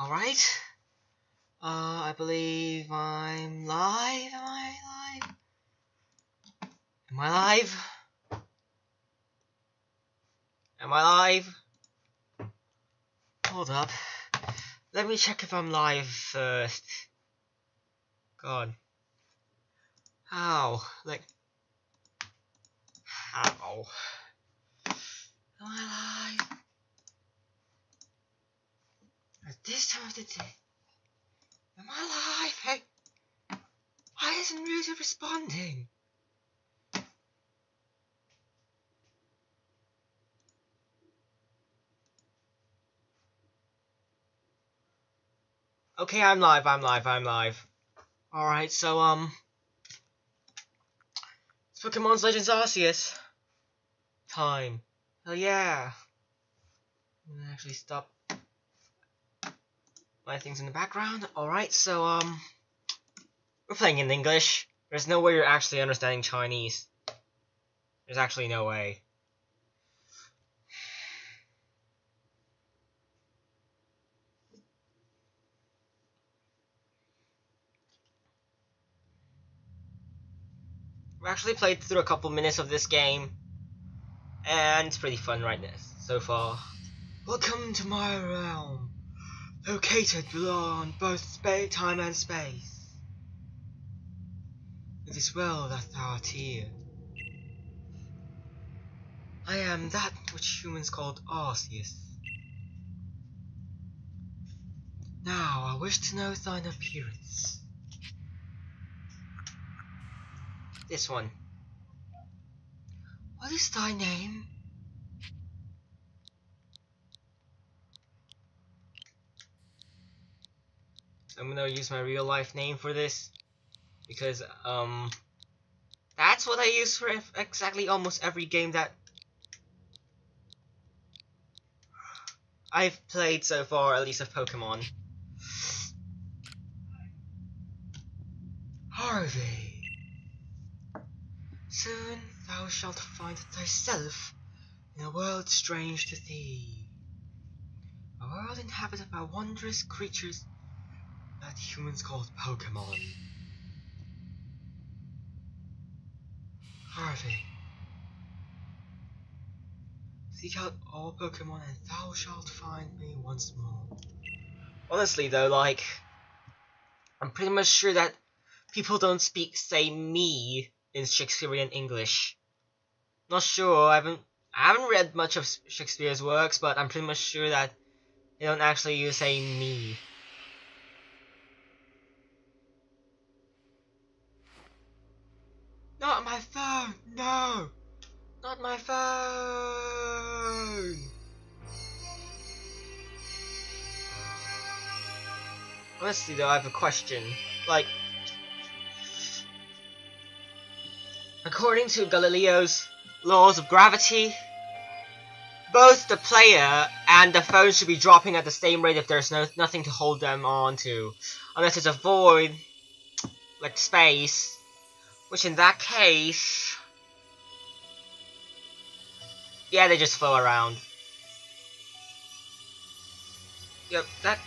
Alright. I believe I'm live. Am I live? Am I live? Am I live? Hold up. Let me check if I'm live first. God. How? Like... How? Am I live? At this time of the day? Am I live? Hey! Why isn't music responding? Okay, I'm live. Alright, so, it's Pokemon's Legends Arceus time. Hell yeah. I'm gonna actually stop my things in the background. Alright, so, we're playing in English. There's no way you're actually understanding Chinese. There's actually no way. We've actually played through a couple minutes of this game, and it's pretty fun right now so far. Welcome to my realm, located beyond both time and space. It is well that thou art here. I am that which humans called Arceus. Now I wish to know thine appearance. This one. What is thy name? So I'm gonna use my real life name for this, because that's what I use for exactly almost every game that I've played so far, at least of Pokemon. Harvey. Soon thou shalt find thyself in a world strange to thee. A world inhabited by wondrous creatures that humans call Pokemon. Harvey. Seek out all Pokemon and thou shalt find me once more. Honestly though, like, I'm pretty much sure that people don't say me in Shakespearean English. Not sure, I haven't read much of Shakespeare's works, but I'm pretty much sure that they don't actually say me. Not my phone! No! Not my phone! Honestly though, I have a question. Like, according to Galileo's laws of gravity, both the player and the phone should be dropping at the same rate if there's nothing to hold them on to. Unless it's a void, like space, which in that case... yeah, they just flow around. Yep, that...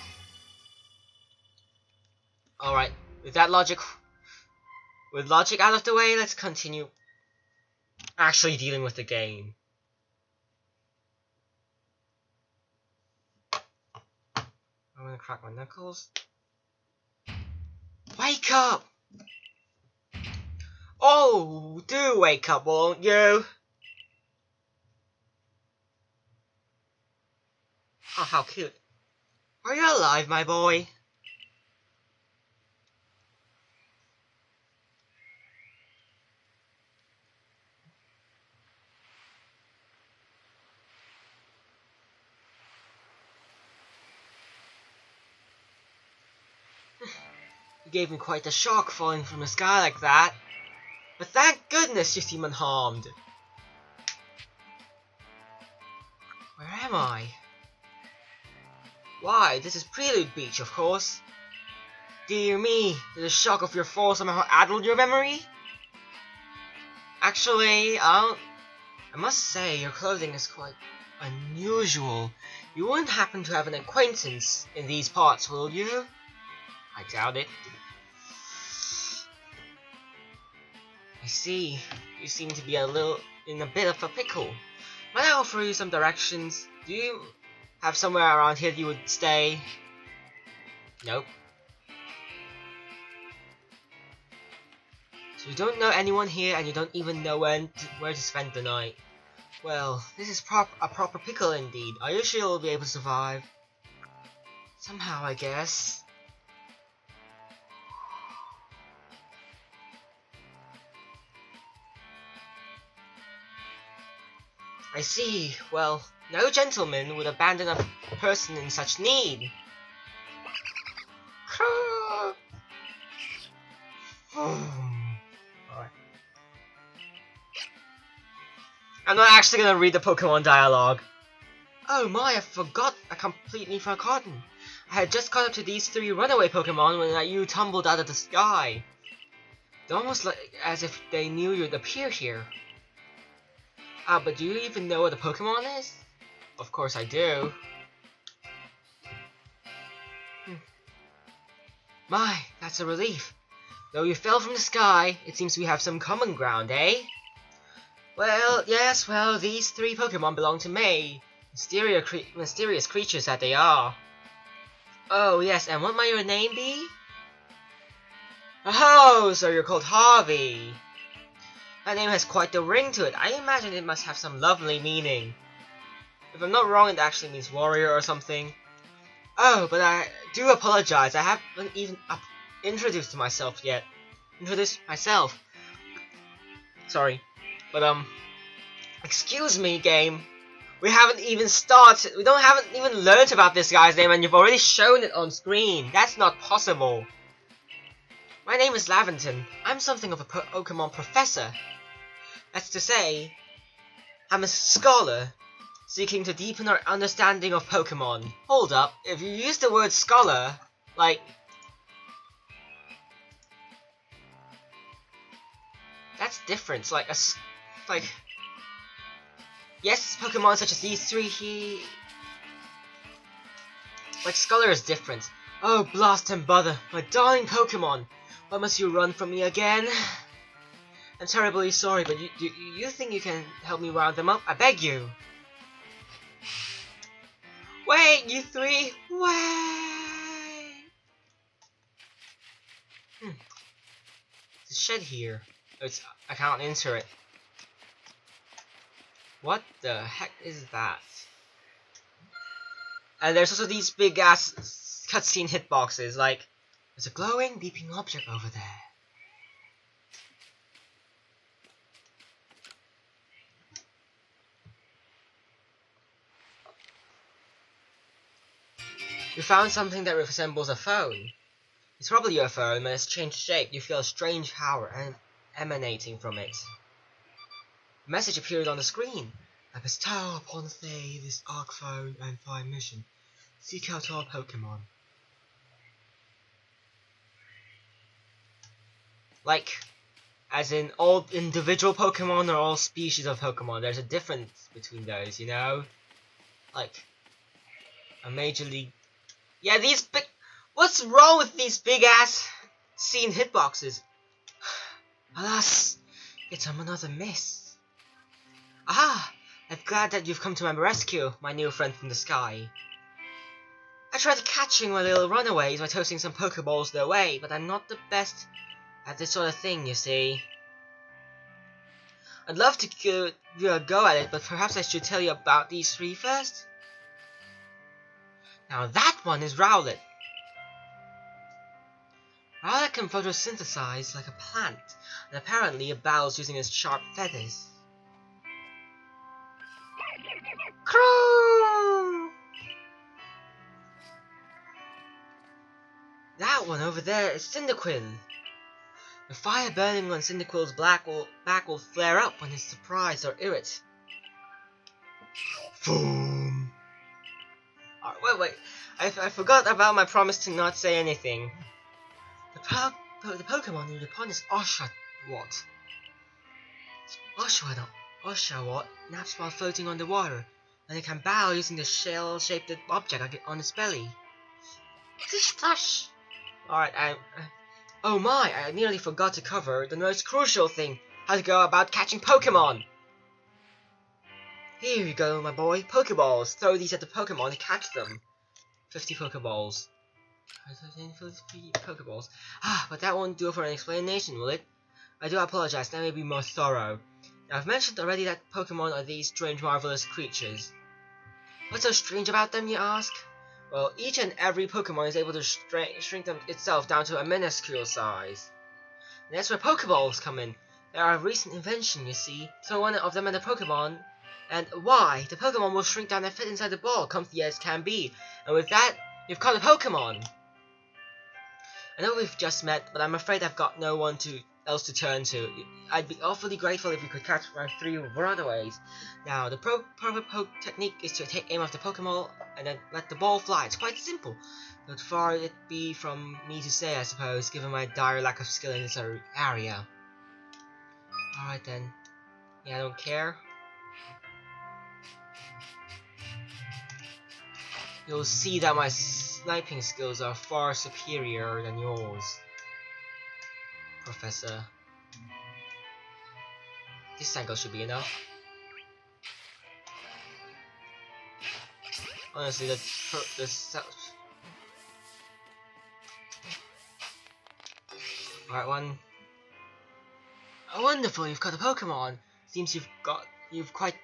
Alright, with logic out of the way, let's continue actually dealing with the game. I'm gonna crack my knuckles. Wake up! Oh, do wake up, won't you? Oh, how cute. Are you alive, my boy? You gave me quite a shock falling from the sky like that. But thank goodness you seem unharmed. Where am I? Why, this is Prelude Beach, of course. Dear me, did the shock of your fall somehow addled your memory? Actually, I must say your clothing is quite unusual. You wouldn't happen to have an acquaintance in these parts, will you? I doubt it. I see. You seem to be in a bit of a pickle. Might I offer you some directions? Do you have somewhere around here you would stay? Nope. So you don't know anyone here, and you don't even know where to spend the night. Well, this is a proper pickle indeed. Are you sure you'll be able to survive? Somehow, I guess. I see. Well, no gentleman would abandon a person in such need. I'm not actually gonna read the Pokemon dialogue. Oh my, I completely forgotten. I had just caught up to these 3 runaway Pokemon when you tumbled out of the sky. It's almost like as if they knew you'd appear here. But do you even know what a Pokemon is? Of course I do. My, that's a relief. Though you fell from the sky, it seems we have some common ground, eh? Well, yes, well, these 3 Pokemon belong to me. Mysterious creatures that they are. Oh, yes, and what might your name be? Oh, so you're called Harvey. That name has quite the ring to it. I imagine it must have some lovely meaning. If I'm not wrong, it actually means warrior or something. Oh, but I do apologize. I haven't even introduced myself yet. Sorry. But, excuse me, game. We haven't even started. Haven't even learned about this guy's name, and you've already shown it on screen. That's not possible. My name is Laventon. I'm something of a Pokemon professor. That's to say, I'm a scholar, seeking to deepen our understanding of Pokemon. Hold up, if you use the word scholar, like... that's different, yes, Pokemon such as these 3 like, scholar is different. Oh, blast and bother, my darling Pokemon! Why must you run from me again? I'm terribly sorry, but do you think you can help me round them up? I beg you! Wait, you 3! Wait! There's a shed here. I can't enter it. What the heck is that? And there's also these big ass cutscene hitboxes, like, there's a glowing, beeping object over there. You found something that resembles a phone. It's probably your phone, but it's changed shape. You feel a strange power emanating from it. A message appeared on the screen. I bestow upon thee this arc phone and find mission. Seek out all Pokemon. Like, as in all individual Pokemon or all species of Pokemon. There's a difference between those, you know? Like, a Major League... yeah, these big... what's wrong with these big ass scene hitboxes? Alas, it's another miss. Ah, I'm glad that you've come to my rescue, my new friend from the sky. I tried catching my little runaways by tossing some Pokeballs their way, but I'm not the best at this sort of thing, you see. I'd love to give you a go at it, but perhaps I should tell you about these 3 first. Now that one is Rowlet. Rowlet can photosynthesize like a plant, and apparently it bows using its sharp feathers. Crow! That one over there is Cyndaquil. The fire burning on Cyndaquil's back will flare up when it's surprised or irritated. Boom! Wait. I forgot about my promise to not say anything. The Pokemon needed upon is Oshawott naps while floating underwater, and it can battle using the shell-shaped object on its belly. Splash! Alright, oh my, I nearly forgot to cover the most crucial thing, how to go about catching Pokemon! Here you go, my boy, Pokeballs! Throw these at the Pokemon to catch them. 50 Pokeballs. 50 Pokeballs. But that won't do for an explanation, will it? I do apologize, that may be more thorough. Now, I've mentioned already that Pokemon are these strange, marvelous creatures. What's so strange about them, you ask? Well, each and every Pokemon is able to shrink itself down to a minuscule size. And that's where Pokeballs come in. They are a recent invention, you see. So one of them and the Pokemon, and why? The Pokemon will shrink down and fit inside the ball, comfy as can be. And with that, you've caught a Pokemon! I know we've just met, but I'm afraid I've got no one else to turn to. I'd be awfully grateful if you could catch my 3 runaways. Now, the proper poke technique is to take aim of the Pokemon and then let the ball fly. It's quite simple, but far it be from me to say, I suppose, given my dire lack of skill in this area. Alright then. Yeah, I don't care. You'll see that my sniping skills are far superior than yours, Professor. This angle should be enough. Honestly, Alright, one. Oh, wonderful! You've got a Pokemon. Seems you've quite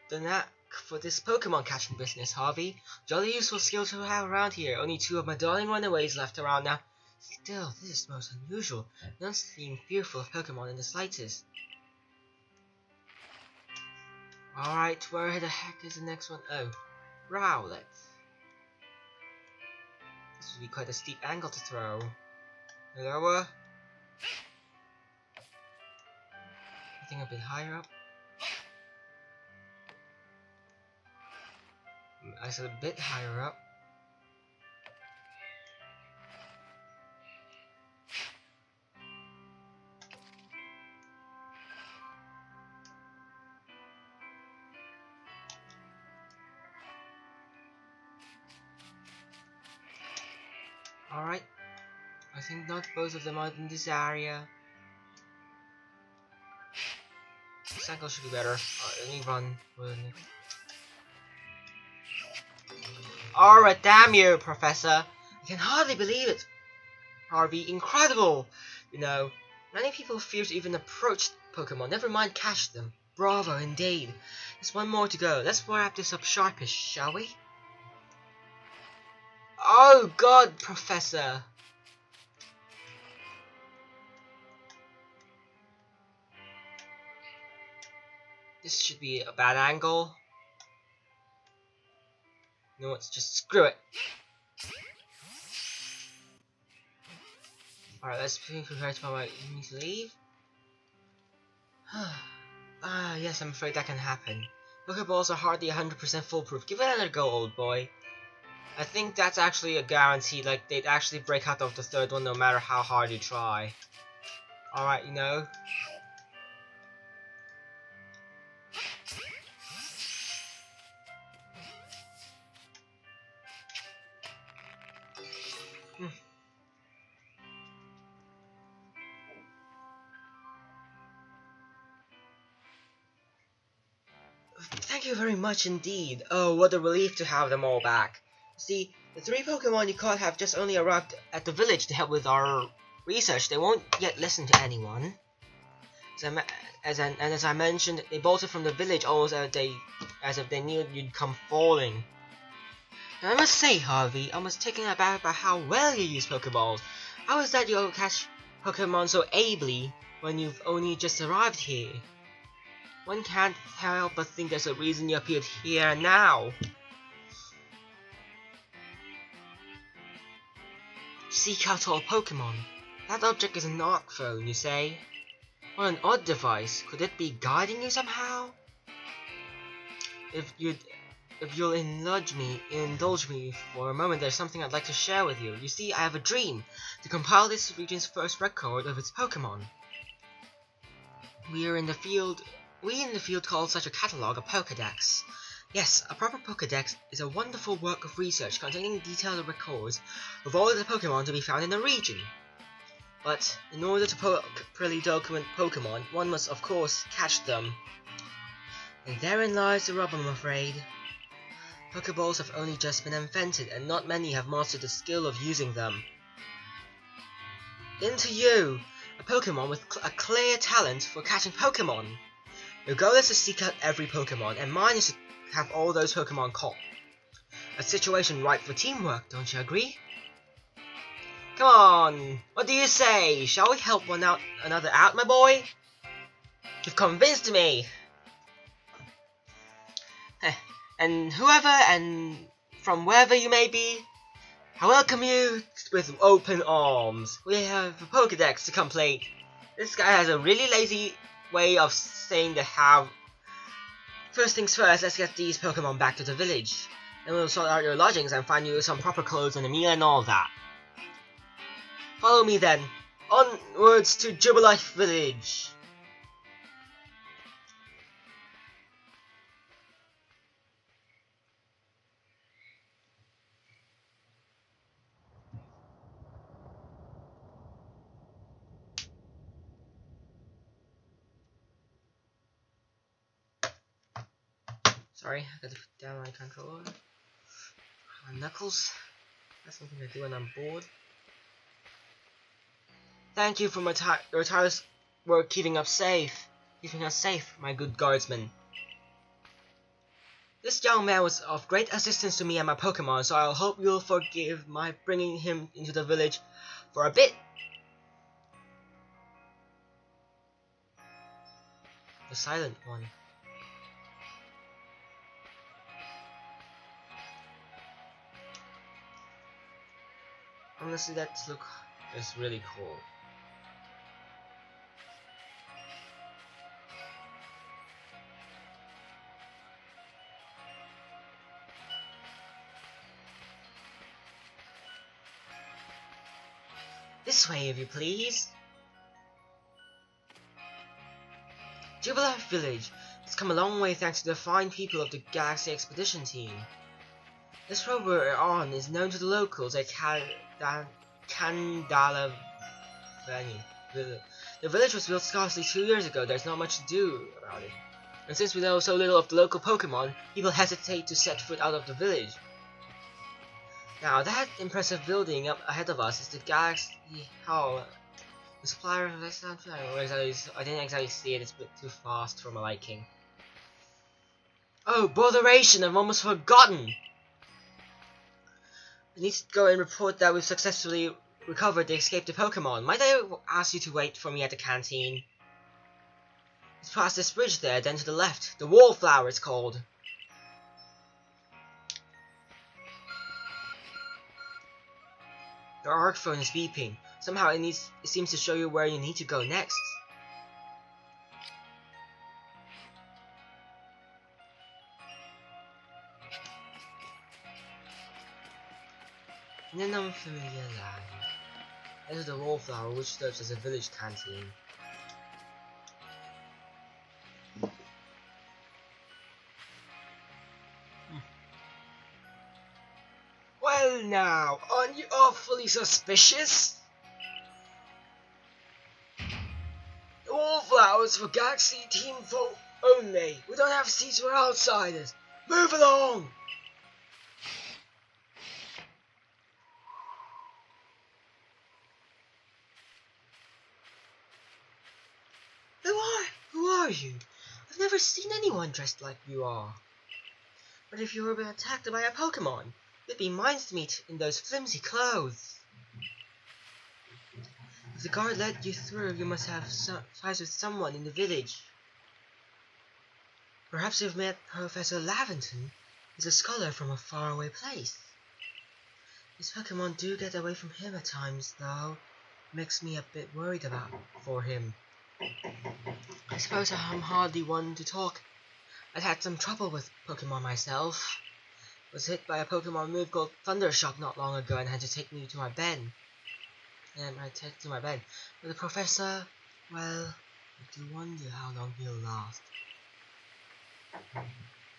the knack for this Pokemon catching business, Harvey. Jolly useful skill to have around here. Only 2 of my darling runaways left around now. Still, this is most unusual. You don't seem fearful of Pokemon in the slightest. Alright, where the heck is the next one? Oh, Rowlet. This would be quite a steep angle to throw. Lower. I think a bit higher up. I said a bit higher up. Alright. I think not both of them are in this area. This angle should be better. Let me run. Alright, damn you, Professor. I can hardly believe it. Harvey, incredible. You know, many people fear to even approach Pokemon, never mind catch them. Bravo, indeed. There's one more to go. Let's wrap this up sharpish, shall we? Oh God, Professor. This should be a bad angle. You know what, just screw it. Alright, let's prepare to leave. Yes, I'm afraid that can happen. Pokeballs are hardly 100% foolproof. Give it another go, old boy. I think that's actually a guarantee, like they'd actually break out of the 3rd one no matter how hard you try. Alright, you know. Thank you very much indeed. Oh, what a relief to have them all back. See, the 3 Pokemon you caught have just only arrived at the village to help with our research. They won't yet listen to anyone. As I mentioned, they bolted from the village almost as if they knew you'd come falling. And I must say, Harvey, I was taken aback by how well you use Pokeballs. How is that you catch Pokemon so ably when you've only just arrived here? One can't help but think there's a reason you appeared here now. Seek out all Pokemon. That object is an arc phone, you say? What an odd device. Could it be guiding you somehow? If you'll indulge me for a moment, there's something I'd like to share with you. You see, I have a dream to compile this region's first record of its Pokemon. We in the field call such a catalog a Pokédex. Yes, a proper Pokédex is a wonderful work of research containing detailed records of all of the Pokémon to be found in the region. But in order to properly document Pokémon, one must of course catch them. And therein lies the rub, I'm afraid. Pokeballs have only just been invented, and not many have mastered the skill of using them. Into you, a Pokemon with a clear talent for catching Pokemon. Your goal is to seek out every Pokemon, and mine is to have all those Pokemon caught. A situation ripe for teamwork, don't you agree? Come on, what do you say? Shall we help another out, my boy? You've convinced me! And whoever and from wherever you may be, I welcome you with open arms. We have a Pokédex to complete. This guy has a really lazy way of saying they have. First things first, let's get these Pokemon back to the village. Then we'll sort out your lodgings and find you some proper clothes and a meal and all that. Follow me then. Onwards to Jubilife Village. Sorry, I gotta put down my controller. My knuckles. That's something I do when I'm bored. Thank you for your tireless work keeping us safe, my good guardsman. This young man was of great assistance to me and my Pokemon, so I hope you'll forgive my bringing him into the village for a bit. The Silent One. Honestly, that look is really cool. This way, if you please. Jubilife Village has come a long way thanks to the fine people of the Galaxy Expedition team. This road we're on is known to the locals as Kandala Venue. The village was built scarcely 2 years ago. There's not much to do about it. And since we know so little of the local Pokemon, people hesitate to set foot out of the village. Now, that impressive building up ahead of us is the Galaxy Hall. The supplier of I didn't exactly see it, it's a bit too fast for my liking. Oh, botheration, I've almost forgotten! I need to go and report that we've successfully recovered the escaped Pokemon. Might I ask you to wait for me at the canteen? It's past this bridge there, then to the left. The Wallflower it's called. Your arc phone is beeping. Somehow it seems to show you where you need to go next. In an unfamiliar land. Enter the Wallflower, which serves as a village canteen. Well now, aren't you awfully suspicious? The Wallflower's for Galaxy team folk only. We don't have seats for outsiders. Move along! Who are you? I've never seen anyone dressed like you are. But if you were being attacked by a Pokemon, it'd be mincemeat in those flimsy clothes. If the guard let you through, you must have ties with someone in the village. Perhaps you've met Professor Laventon. He's a scholar from a faraway place. These Pokemon do get away from him at times, though. Makes me a bit worried for him. I suppose I'm hardly one to talk. I've had some trouble with Pokemon myself. Was hit by a Pokemon move called Thundershock not long ago and had to take me to my bed. But the professor, well, I do wonder how long he'll last.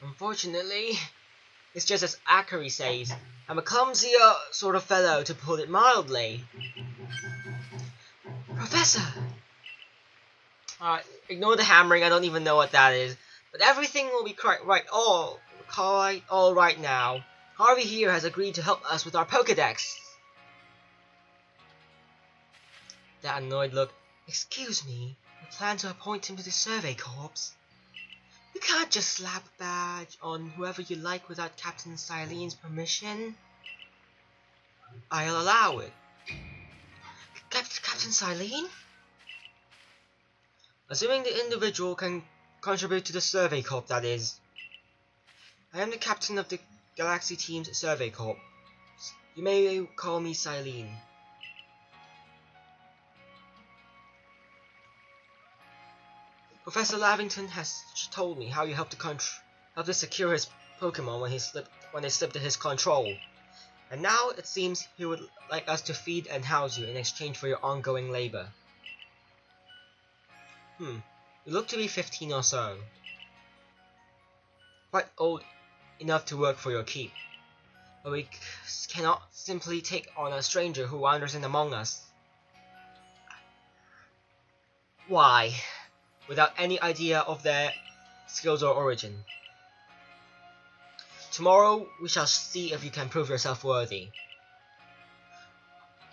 Unfortunately, it's just as Akari says. I'm a clumsy sort of fellow, to put it mildly. Professor! Ignore the hammering, I don't even know what that is. But everything will be all right now. Harvey here has agreed to help us with our Pokedex. That annoyed look. Excuse me, you plan to appoint him to the Survey Corps? You can't just slap a badge on whoever you like without Captain Silene's permission. I'll allow it. Captain Silene? Assuming the individual can contribute to the Survey Corps, that is. I am the captain of the Galaxy Team's Survey Corps. You may call me Silene. Professor Lavington has told me how you helped to secure his Pokemon when they slipped to his control. And now it seems he would like us to feed and house you in exchange for your ongoing labor. You look to be 15 or so. Quite old enough to work for your keep. But we cannot simply take on a stranger who wanders in among us. Why? Without any idea of their skills or origin. Tomorrow we shall see if you can prove yourself worthy.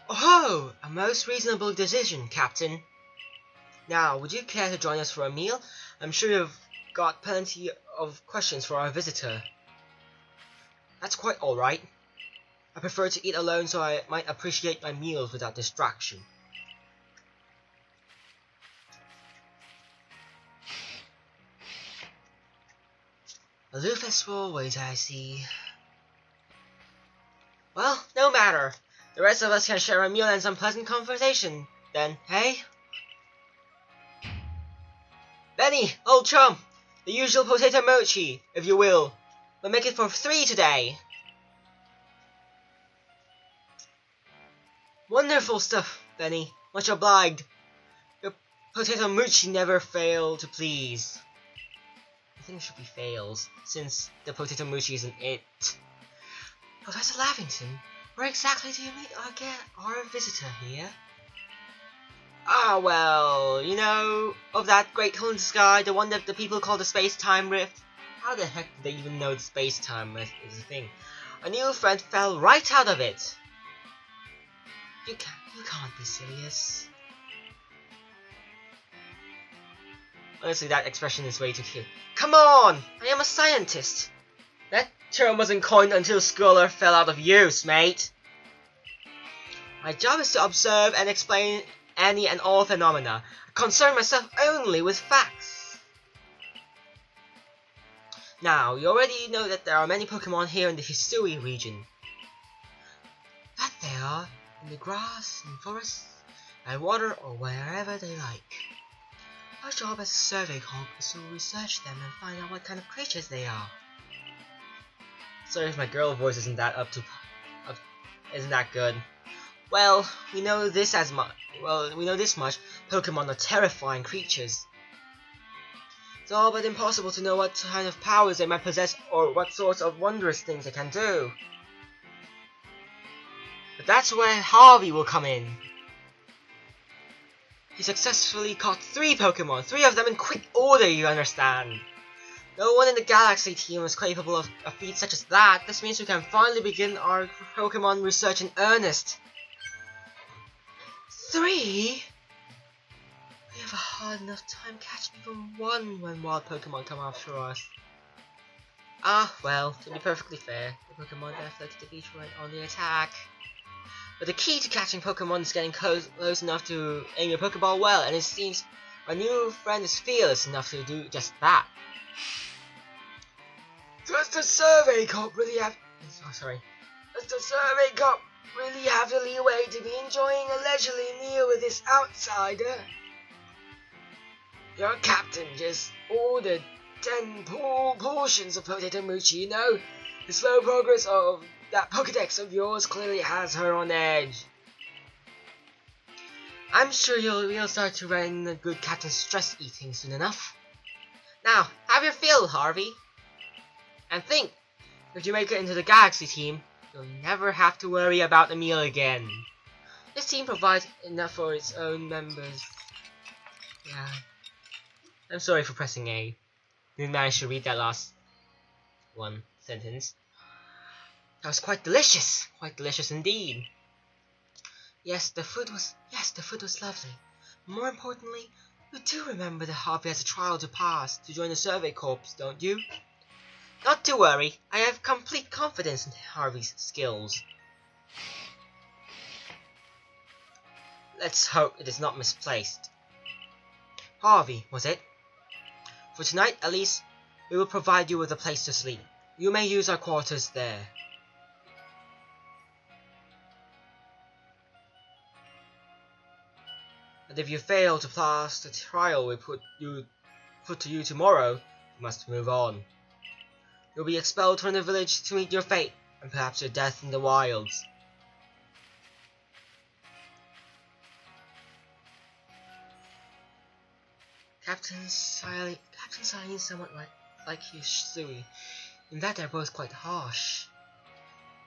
Oh, a most reasonable decision, Captain. Now, would you care to join us for a meal? I'm sure you've got plenty of questions for our visitor. That's quite alright. I prefer to eat alone so I might appreciate my meals without distraction. Aloof as always, I see. Well, no matter. The rest of us can share a meal and some pleasant conversation, then, hey? Benny, old chum! The usual potato mochi, if you will. But make it for 3 today. Wonderful stuff, Benny. Much obliged. Your potato mochi never fail to please. I think it should be fails, since the potato mochi isn't it. Professor Lavington, where exactly do you meet our visitor here? Ah, well, you know, of that great hole in the sky, the one that the people call the space-time rift. How the heck did they even know the space-time rift is a thing? A new friend fell right out of it. You can't be serious. Honestly, that expression is way too cute. Come on! I am a scientist! That term wasn't coined until Scholar fell out of use, mate. My job is to observe and explain any and all phenomena. I concern myself only with facts. Now, you already know that there are many Pokemon here in the Hisui region. That they are, in the grass, in forests, by water, or wherever they like. Our job as a survey corps is to research them and find out what kind of creatures they are. Sorry if my girl voice isn't that isn't that good. Well, we know this much. Pokemon are terrifying creatures. It's all but impossible to know what kind of powers they might possess or what sorts of wondrous things they can do. But that's where Harvey will come in. He successfully caught 3 Pokemon, 3 of them in quick order, you understand. No one in the Galaxy Team was capable of a feat such as that. This means we can finally begin our Pokemon research in earnest. 3? We have a hard enough time catching even 1 when wild Pokemon come after us. Ah, well, to be perfectly fair, the Pokemon that fled to the beach went on the attack. But the key to catching Pokemon is getting close enough to aim your Pokeball well, and it seems our new friend is fearless enough to do just that. Does the Survey Corps really have... Does the Survey Corps really have the leeway to be enjoying a leisurely meal with this outsider? Your captain just ordered 10 portions of potato mochi, you know? The slow progress of that Pokedex of yours clearly has her on edge. I'm sure you'll start to run a good captain stress eating soon enough. Now, have your fill, Harvey. And think, if you make it into the Galaxy team, you'll never have to worry about a meal again. This team provides enough for its own members. Yeah. I'm sorry for pressing A. Didn't manage to read that last one sentence. That was quite delicious indeed. Yes, the food was lovely. More importantly, you do remember that Harvey has a trial to pass to join the Survey Corps, don't you? Not to worry, I have complete confidence in Harvey's skills. Let's hope it is not misplaced. Harvey, was it? For tonight, at least, we will provide you with a place to sleep. You may use our quarters there. And if you fail to pass the trial we put to you tomorrow, you must move on. You'll be expelled from the village to meet your fate, and perhaps your death in the wilds. Captain Siley is somewhat like Hisui, in that they're both quite harsh.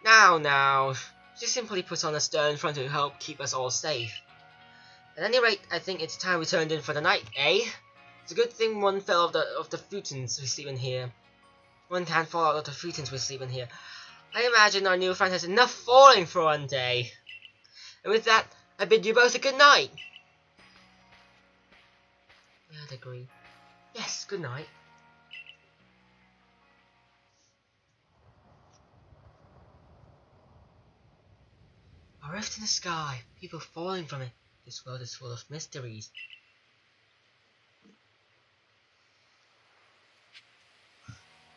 Now, she simply puts on a stern front to help keep us all safe. At any rate, I think it's time we turned in for the night, eh? It's a good thing one fell of the futons we sleep in here. One can't fall out of the futons we sleep in here. I imagine our new friend has enough falling for one day. And with that, I bid you both a good night. Yeah, I'd agree. Yes, good night. A rift in the sky, people falling from it. This world is full of mysteries.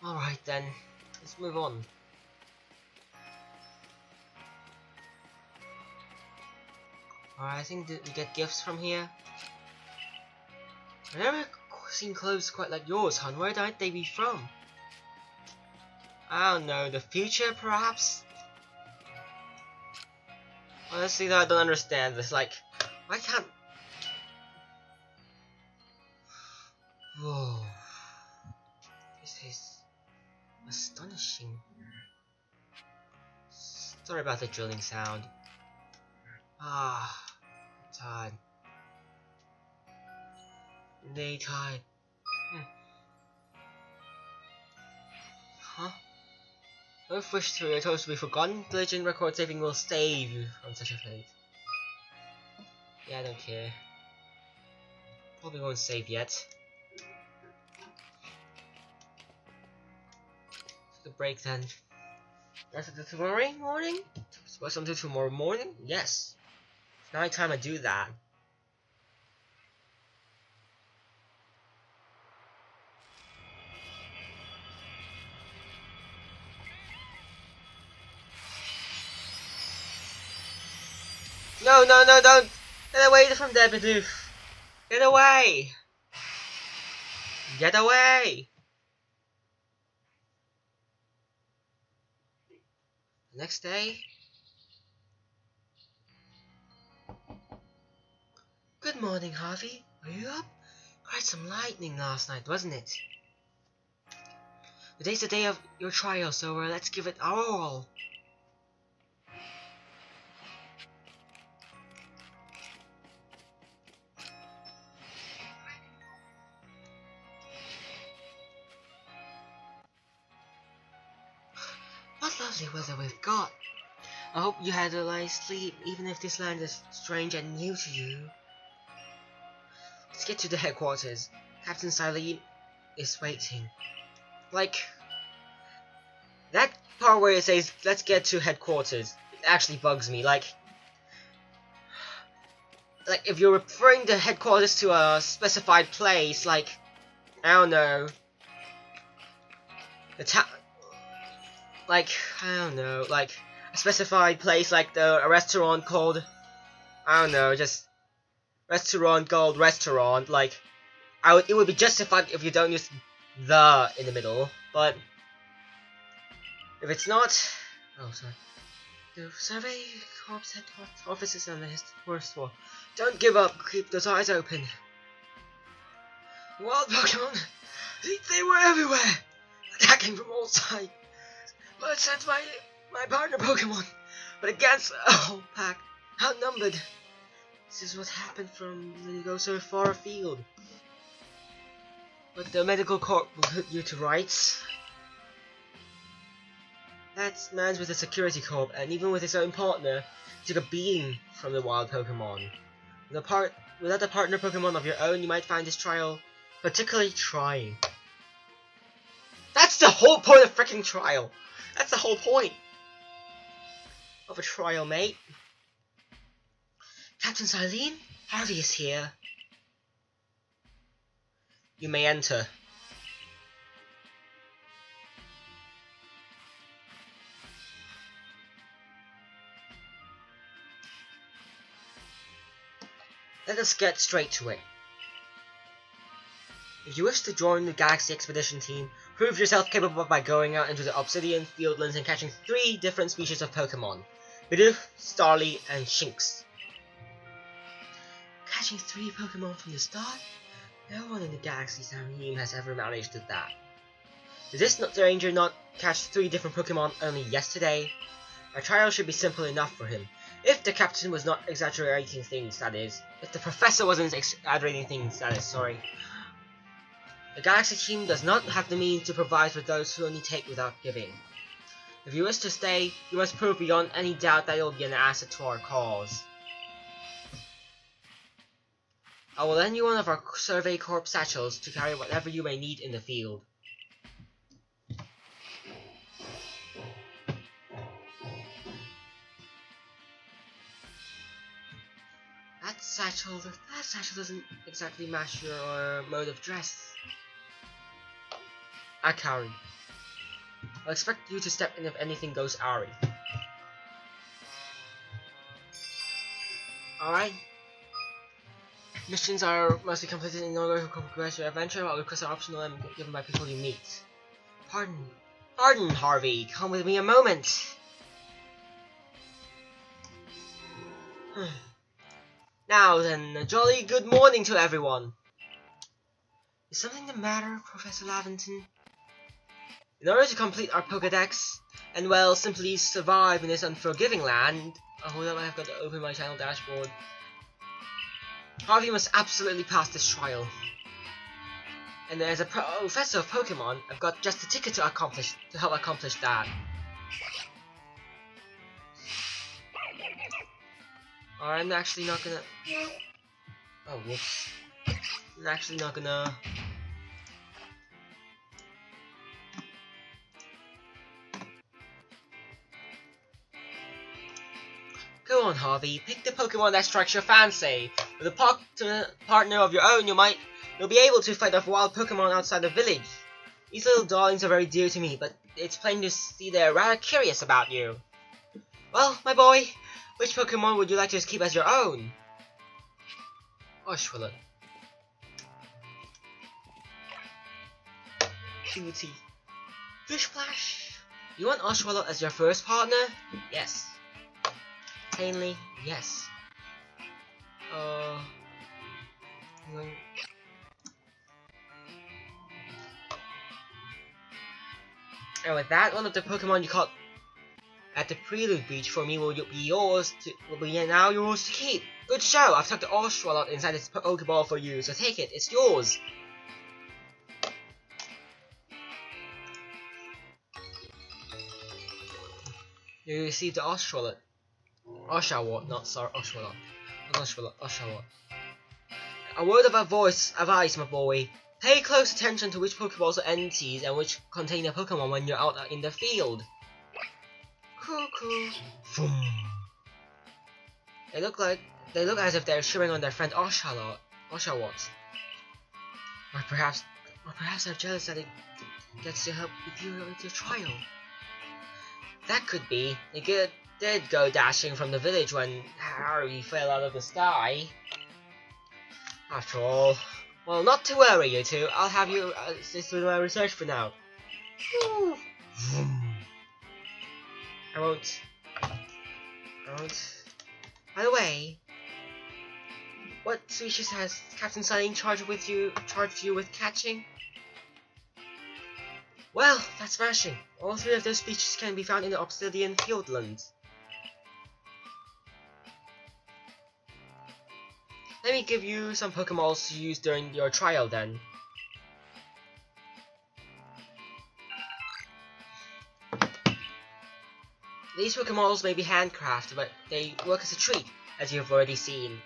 Alright then, let's move on. Alright, I think that we get gifts from here. I've never seen clothes quite like yours, hon. Where might they be from? I don't know, the future perhaps? Honestly though, I don't understand this, like, why can't... Whoa. This is astonishing. Sorry about the drilling sound. I'm tired. Daytime. Huh? Don't wish to your toast to be forgotten. Diligent record saving will save you from such a fate. Yeah, I don't care. Probably won't save yet. Take a break then. Rest until tomorrow morning? Rest until tomorrow morning? Yes. It's night time I do that. No, don't! Get away from there, Bidoof! Get away! Get away! The next day... Good morning, Harvey. Are you up? Quite some lightning last night, wasn't it? Today's the day of your trial, so let's give it our all. What lovely weather we've got. I hope you had a nice sleep, even if this land is strange and new to you. Let's get to the headquarters. Captain Silene is waiting. Like, that part where it says, let's get to headquarters, it actually bugs me. Like if you're referring the headquarters to a specified place, like, I don't know, the town, like, I don't know, like, a specified place, like a restaurant called, I don't know, just restaurant called restaurant, like, it would be justified if you don't use the in the middle, but if it's not, oh sorry, the Survey Corps offices on the first floor. Don't give up, keep those eyes open. Wild Pokemon, they were everywhere. attacking from all sides. But since my partner Pokemon, but against a whole pack, outnumbered. This is what happened from when you go so far afield. But the medical corps will put you to rights. That man's with the security corps, and even with his own partner, he took a beating from the wild Pokemon. Without a partner Pokemon of your own, you might find this trial particularly trying. That's the whole point of freaking trial! That's the whole point of a trial, mate. Captain Silene, Harvey is here. You may enter. Let us get straight to it. If you wish to join the Galaxy Expedition team, prove yourself capable by going out into the Obsidian Fieldlands and catching 3 different species of Pokemon. Bidoof, Starly, and Shinx. Catching 3 Pokemon from the start? No one in the Galaxy team has ever managed that. Did this stranger not catch 3 different Pokemon only yesterday? A trial should be simple enough for him. If the captain was not exaggerating things, that is. If the professor wasn't exaggerating things, that is, sorry. The Galaxy team does not have the means to provide for those who only take without giving. If you wish to stay, you must prove beyond any doubt that you will be an asset to our cause. I will lend you one of our Survey Corps satchels to carry whatever you may need in the field. That satchel doesn't exactly match your mode of dress. Akari. I'll expect you to step in if anything goes awry. Alright. Missions must be completed in order to progress your adventure, while requests are optional and given by people you meet. Pardon, Harvey. Come with me a moment. Now then, a jolly good morning to everyone. Is something the matter, Professor Laventon? In order to complete our Pokédex, and well, simply survive in this unforgiving land... Oh, hold up, I've got to open my channel dashboard. Harvey must absolutely pass this trial. And as a professor of Pokemon, I've got just the ticket to help accomplish that. Alright, I'm actually not gonna... Oh, whoops. I'm actually not gonna... Go on, Harvey. Pick the Pokemon that strikes your fancy. With a partner of your own, you'll be able to fight off wild Pokemon outside the village. These little darlings are very dear to me, but it's plain to see they're rather curious about you. Well, my boy, which Pokemon would you like to keep as your own? Oshawott. Cutie. Fish Flash. You want Oshawott as your first partner? Yes. Plainly, yes. And with that, one of the Pokemon you caught at the Prelude Beach for me will be yours to keep. Good show! I've tucked the Oshawott inside this Pokeball for you, so take it. It's yours. You received the Oshawott. Oshawott, not sorry, Oshawott. Not Oshawott, Oshawott. A word of advice, my boy. Pay close attention to which Pokeballs are entities and which contain a Pokemon when you're out in the field. Cuckoo. They look as if they're cheering on their friend Oshawott. Or perhaps they're jealous that it gets to help with your trial. That could be. They did go dashing from the village when Harry fell out of the sky. After all, well, not to worry, you two. I'll have you assist with my research for now. I won't. By the way, what species has Captain Silene charged you with catching? Well, that's smashing. All three of those species can be found in the Obsidian Fieldlands. Let me give you some Pokéballs to use during your trial then. These Pokéballs may be handcrafted, but they work as a treat, as you have already seen.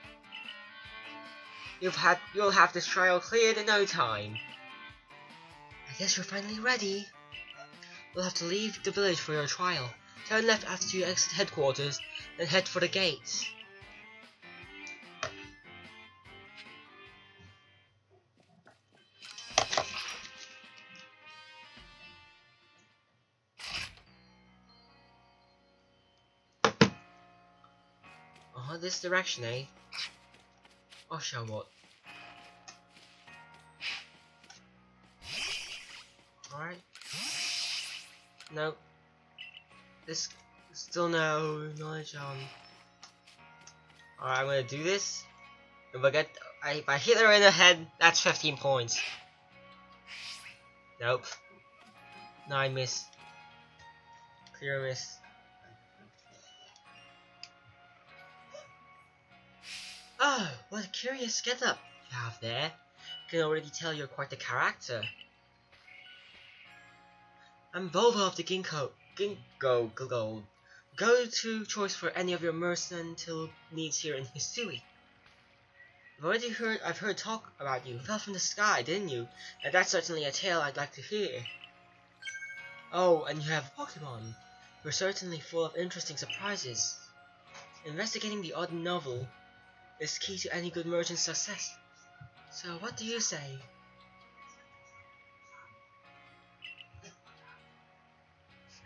You'll have this trial cleared in no time. I guess you're finally ready. You'll have to leave the village for your trial. Turn left after you exit headquarters, then head for the gates. This direction, eh? Oh, shall what? Alright. No. This still no knowledge on. Alright, I'm gonna do this. If I hit her in the head, that's 15 points. Nope. 9 miss. Clear miss. Oh, what a curious getup you have there. I can already tell you're quite the character. I'm Volvo of the Ginkgo Gold. Go-to choice for any of your mercantile needs here in Hisui. I've heard talk about you. Fell from the sky, didn't you? And that's certainly a tale I'd like to hear. Oh, and you have Pokemon. You're certainly full of interesting surprises. Investigating the odd novel is key to any good merchant's success. So what do you say?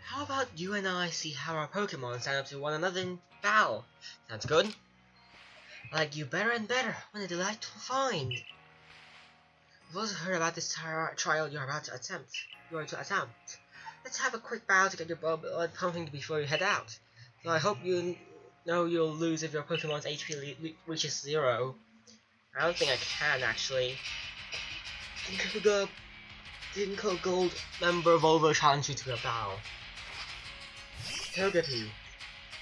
How about you and I see how our Pokemon stand up to one another in battle? Sounds good? I like you better and better. What a delightful find. I've also heard about this trial you're to attempt. Let's have a quick battle to get your blood pumping before you head out. So I hope you know you'll lose if your Pokemon's HP reaches 0. I don't think I can actually. Ginkgo Gold member Volvo challenge you to a battle. Togepi.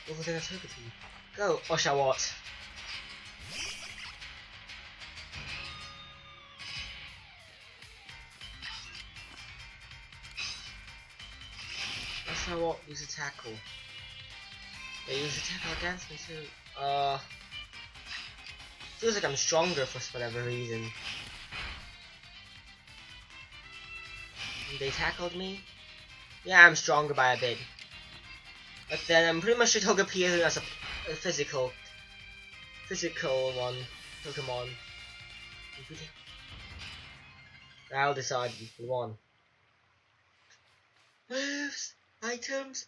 What was in a Togepi? Go, Oshawott. Oshawott use a tackle. They use a tackle against me too. Feels like I'm stronger for whatever reason. They tackled me? Yeah, I'm stronger by a bit. But then I'm pretty much sure Togepi isn't as a physical one Pokemon. I'll decide which one. Moves, items,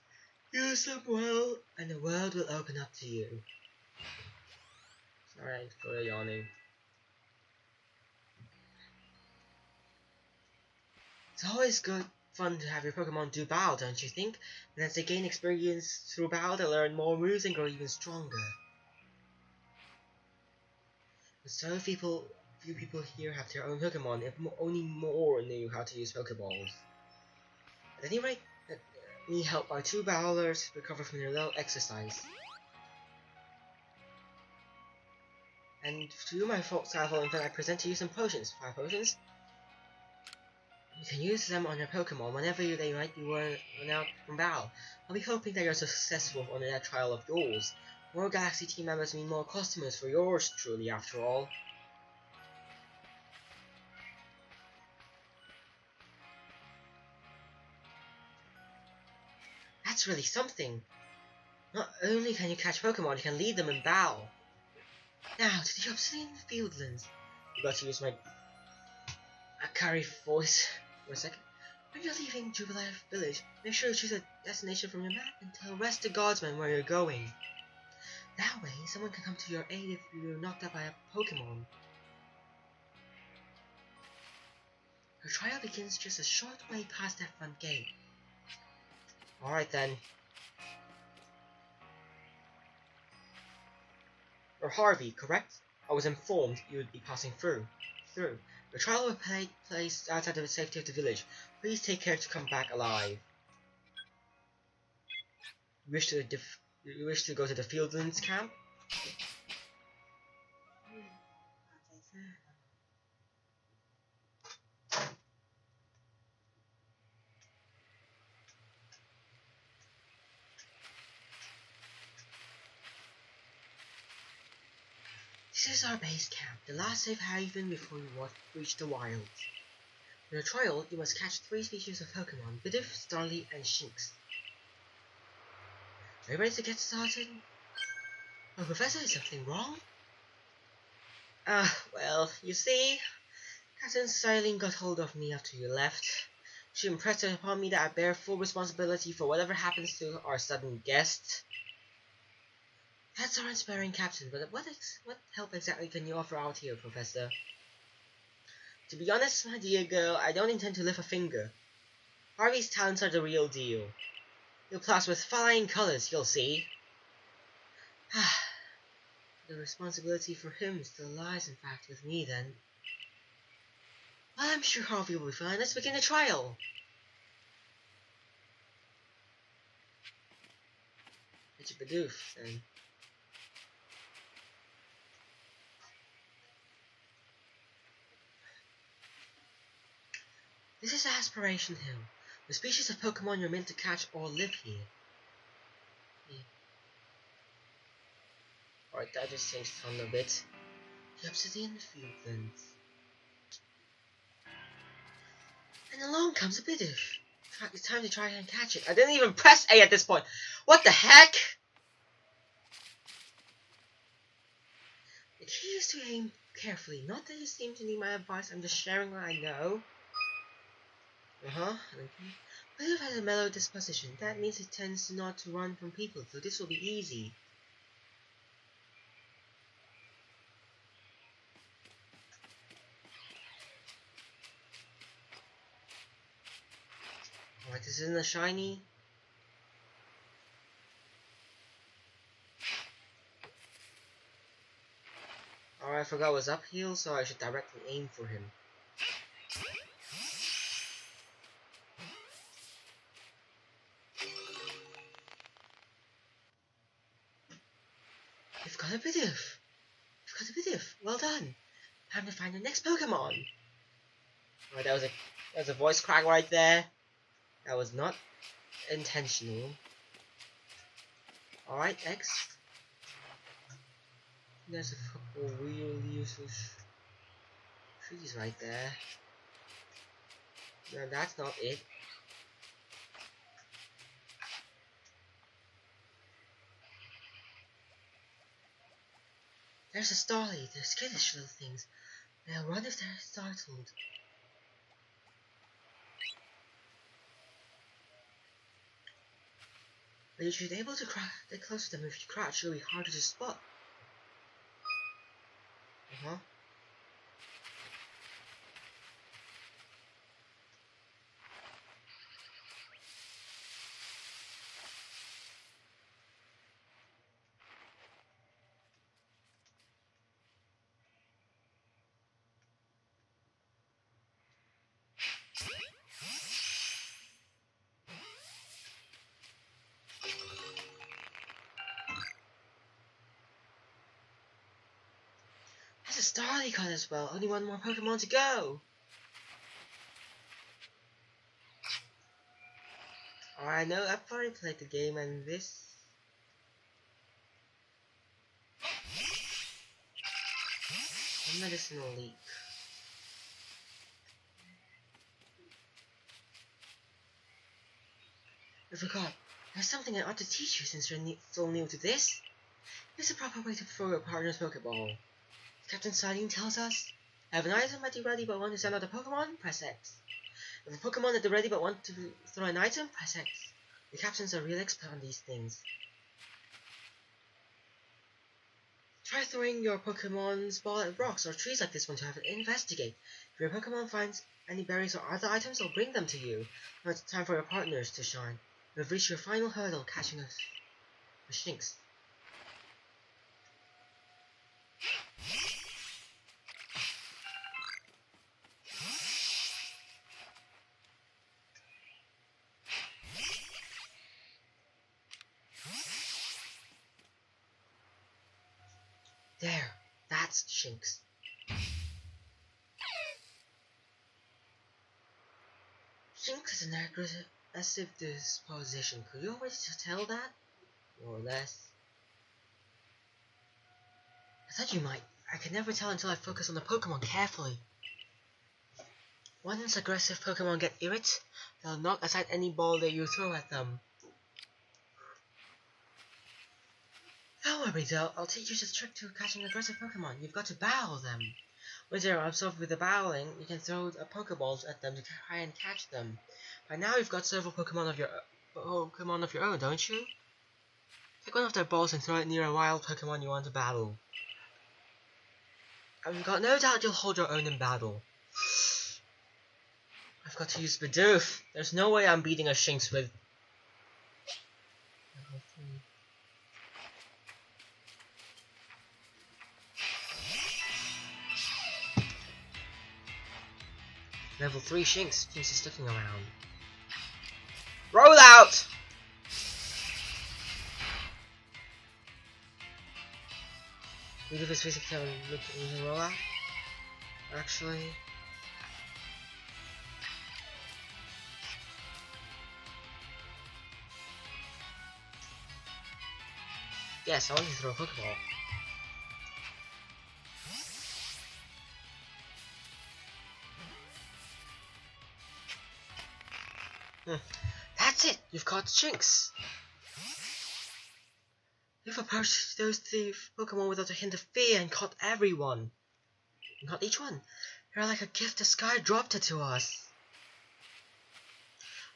use them well, and the world will open up to you. Alright, for the yawning. It's always good fun to have your Pokemon do battle, don't you think? And as they gain experience through battle, they learn more moves and grow even stronger. But so few people here have their own Pokemon, if only more knew how to use Pokeballs. At any rate, let me help our 2 battlers recover from their little exercise. And to you, my style infant, I present to you some potions. 5 potions. You can use them on your Pokemon whenever they might be run out from battle. I'll be hoping that you're successful on that trial of yours. More Galaxy team members mean more customers for yours truly, after all. That's really something. Not only can you catch Pokemon, you can lead them in battle. Now, to the Obsidian Fieldlands. I got to use my Akari voice for a second. When you're leaving Jubilee Village, make sure to choose a destination from your map and tell Rest the Guardsman where you're going. That way, someone can come to your aid if you're knocked out by a Pokemon. Your trial begins just a short way past that front gate. Alright then. You're Harvey, correct? I was informed you would be passing through. The trial will take place outside the safety of the village. Please take care to come back alive. You wish to go to the Fieldlands camp? This is our base camp, the last safe haven before you reach the wilds. In the trial, you must catch 3 species of Pokemon: Bidoof, Starly, and Shinx. Are you ready to get started? Oh, Professor, is something wrong? Well, you see, Captain Styling got hold of me after you left. She impressed upon me that I bear full responsibility for whatever happens to our sudden guest. That's our unsparing captain, but what help exactly can you offer out here, Professor? To be honest, my dear girl, I don't intend to lift a finger. Harvey's talents are the real deal. He'll plus with flying colors, you'll see. The responsibility for him still lies, in fact, with me, then. Well, I'm sure Harvey will be fine. Let's begin the trial. It's a Bidoof, then. This is Aspiration Hill, the species of Pokemon you're meant to catch or live here. Alright, that just changed the tone a bit. The Obsidian Fieldlands. And along comes a Bidoof. It's time to try and catch it. I didn't even press A at this point. What the heck? The key is to aim carefully. Not that you seem to need my advice, I'm just sharing what I know. Bidoof has a mellow disposition. That means it tends not to run from people, so this will be easy. Alright, this isn't a shiny. Alright, I forgot it was uphill, so I should directly aim for him. You've got a Bidoof! You've got a Bidoof! Well done! Time to find the next Pokemon! Alright, that was a voice crack right there. That was not intentional. Alright, next. There's a couple real useless trees right there. No, that's not it. There's a Starly. They're skittish little things. They'll run if they're startled. But you should be able to get close to them. If you crouch, it'll be harder to spot. There's a Starly card as well. Only one more Pokemon to go. I know I've already played the game, and this. A medicinal leak. I forgot. There's something I ought to teach you since you're so new to this. Here's a proper way to throw your partner's Pokeball. Captain Sardine tells us, have an item at the ready but want to send out a Pokemon? Press X. If a Pokemon at the ready but want to throw an item? Press X. The captains are real expert on these things. Try throwing your Pokemon's ball at rocks or trees like this one to have it investigate. If your Pokemon finds any berries or other items, they'll bring them to you. Now it's time for your partners to shine. You've reached your final hurdle, catching a Shinx. There, that's Shinx. Shinx is an aggressive disposition. Could you always tell that? More or less. I thought you might. I can never tell until I focus on the Pokemon carefully. Once aggressive Pokemon get irritated, they'll knock aside any ball that you throw at them. Don't worry though, I'll teach you the trick to catching aggressive Pokemon. You've got to battle them. When they're absorbed with the battling, you can throw Pokeballs at them to try and catch them. By now you've got several Pokemon of your own, don't you? Take one of their balls and throw it near a wild Pokemon you want to battle. I've got no doubt you'll hold your own in battle. I've got to use Bidoof. There's no way I'm beating a Shinx with... Level 3 Shinx. Shinx is sticking around. Roll out! We do this physics have a roll out? Actually... Yes, I want you to throw a Pokeball. That's it! You've caught Shinx! You've approached those three Pokemon without a hint of fear and caught everyone. And caught each one. You're like a gift the sky dropped it to us.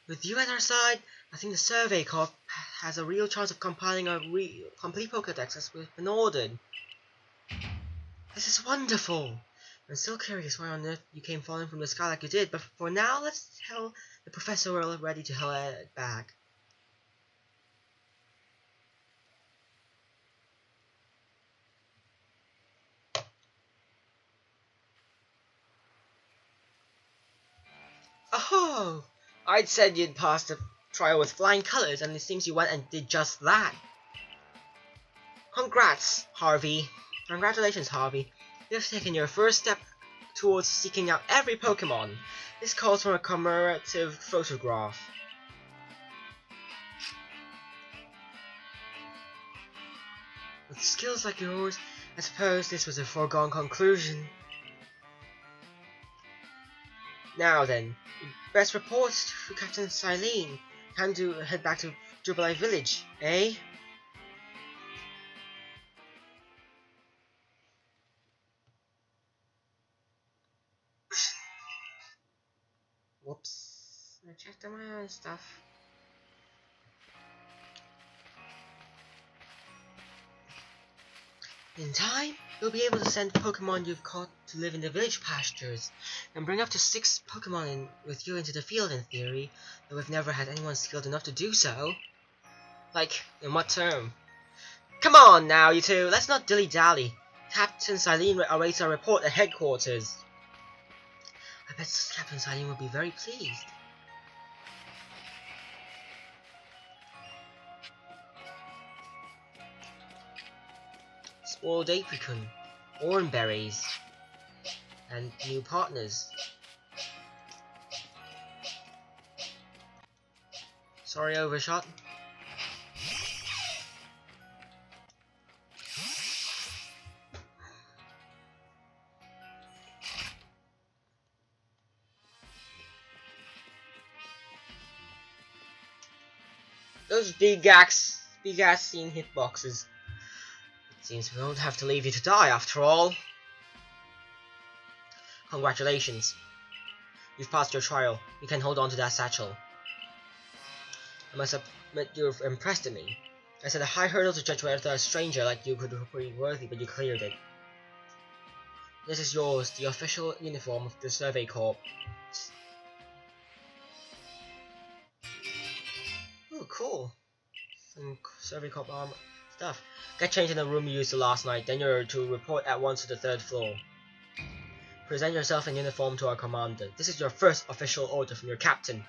With you at our side, I think the Survey Corp has a real chance of compiling a complete Pokédex as we've been ordered. This is wonderful! I'm still curious why on earth you came falling from the sky like you did, but for now, let's tell the professor we're ready to head back. Oh! I'd said you'd pass the trial with flying colors, and it seems you went and did just that. Congrats, Harvey. Congratulations, Harvey. You've taken your first step towards seeking out every Pokemon. This calls for a commemorative photograph. With skills like yours, I suppose this was a foregone conclusion. Now then, you best report to Captain Silene. Time to head back to Jubilee Village, eh? Whoops. I checked on my own stuff. In time, you'll be able to send Pokemon you've caught to live in the village pastures, and bring up to 6 Pokemon with you into the field in theory, though we've never had anyone skilled enough to do so. Like, in what term? Come on now, you two, let's not dilly-dally. Captain Silene awaits our report at headquarters. I bet Captain Silene will be very pleased. Spoiled apricot, oranberries, and new partners. Sorry, overshot. Those big ass scene hitboxes. Seems we won't have to leave you to die after all. Congratulations. You've passed your trial. You can hold on to that satchel. I must admit you've impressed me. I set a high hurdle to judge whether a stranger like you could be worthy, but you cleared it. This is yours, the official uniform of the Survey Corps. Oh, cool. Some Survey Corps armor stuff. Get changed in the room you used last night, then you're to report at once to the 3rd floor. Present yourself in uniform to our commander. This is your first official order from your captain.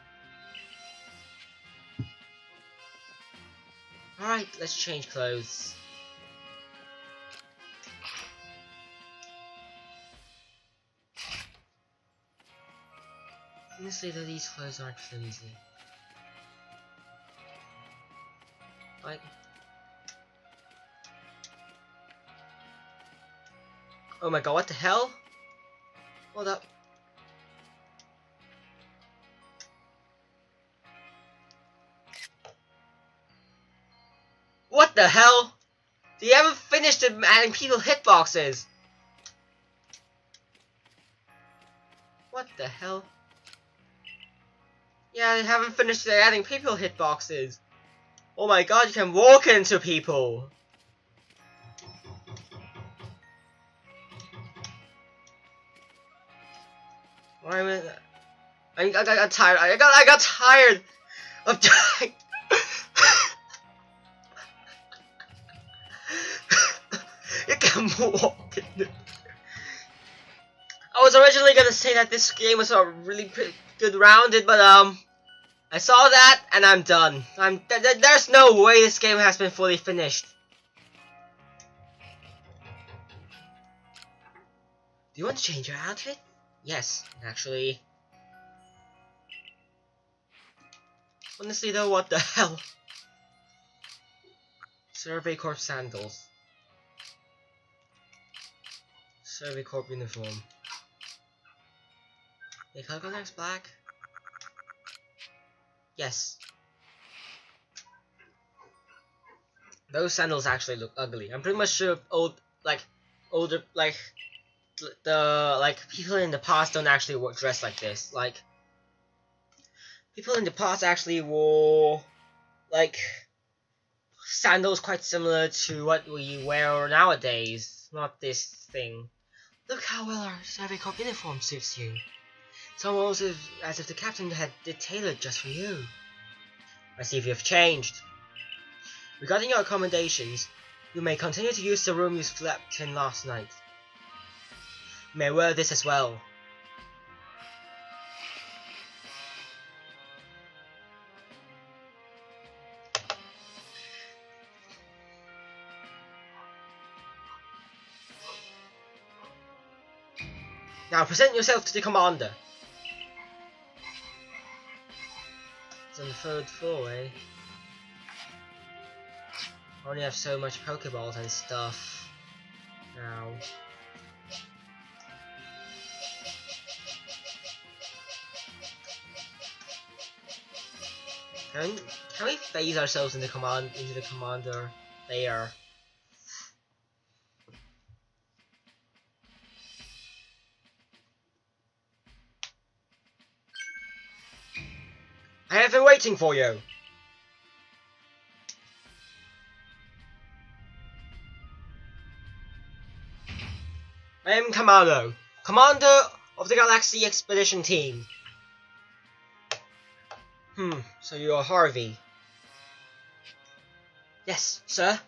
Alright, let's change clothes. Honestly, though, these clothes aren't flimsy. Like, oh my god, what the hell? Hold up. What the hell? They haven't finished adding people hitboxes. What the hell? Yeah, they haven't finished adding people hitboxes. Oh my god, you can walk into people. Why am I got tired. I got tired of dying. You can walk in. I was originally gonna say that this game was really pretty good rounded, but I saw that and I'm done. There's no way this game has been fully finished. Do you want to change your outfit? Yes, actually. Honestly though, what the hell? Survey Corps sandals. Survey Corps uniform. Hey, can I go next black? Yes. Those sandals actually look ugly. I'm pretty much sure older people in the past don't actually dress like this. Like, people in the past actually wore like sandals quite similar to what we wear nowadays. Not this thing. Look how well our Survey Corps uniform suits you. It's almost as if the captain had it tailored just for you. I see if you've changed. Regarding your accommodations, you may continue to use the room you slept in last night. You may wear this as well. Now present yourself to the commander. It's on the 3rd floor, eh? I only have so much Pokeballs and stuff now. Can we phase ourselves into the commander there? I have been waiting for you. I am Kamado, commander of the Galaxy Expedition Team. So you are Harvey. Yes, sir.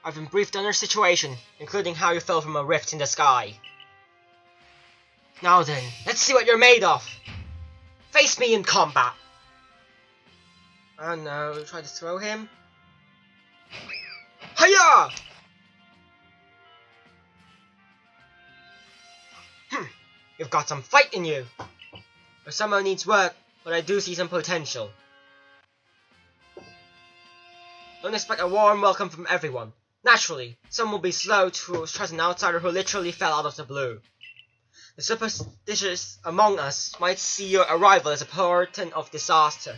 I've been briefed on your situation, including how you fell from a rift in the sky. Now then, let's see what you're made of. Face me in combat. Oh no, try to throw him. Hiya! You've got some fight in you. Your summer needs work, but I do see some potential. Don't expect a warm welcome from everyone. Naturally, some will be slow to trust an outsider who literally fell out of the blue. The superstitious among us might see your arrival as a portent of disaster.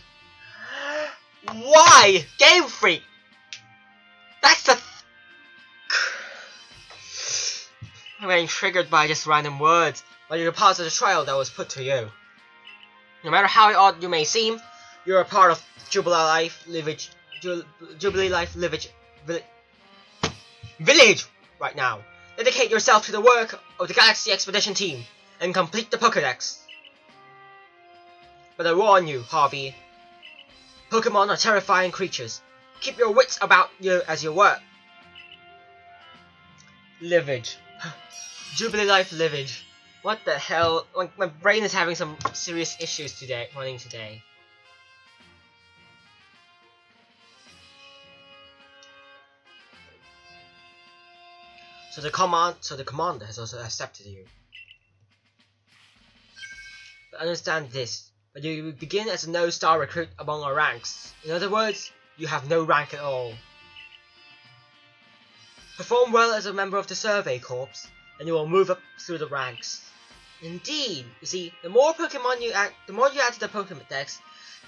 Why? Game Freak! That's the... I'm getting triggered by just random words, but you're part of the trial that was put to you. No matter how odd you may seem, you're a part of Jubilee Life Village right now. Dedicate yourself to the work of the Galaxy Expedition Team and complete the Pokédex. But I warn you, Harvey, Pokemon are terrifying creatures. Keep your wits about you as you work. Livage. Jubilee Life Livage. What the hell? Like, my brain is having some serious issues today. So the commander has also accepted you. But understand this, but you begin as a no-star recruit among our ranks. In other words, you have no rank at all. Perform well as a member of the Survey Corps, and you will move up through the ranks. Indeed, you see, the more you add to the Pokédex,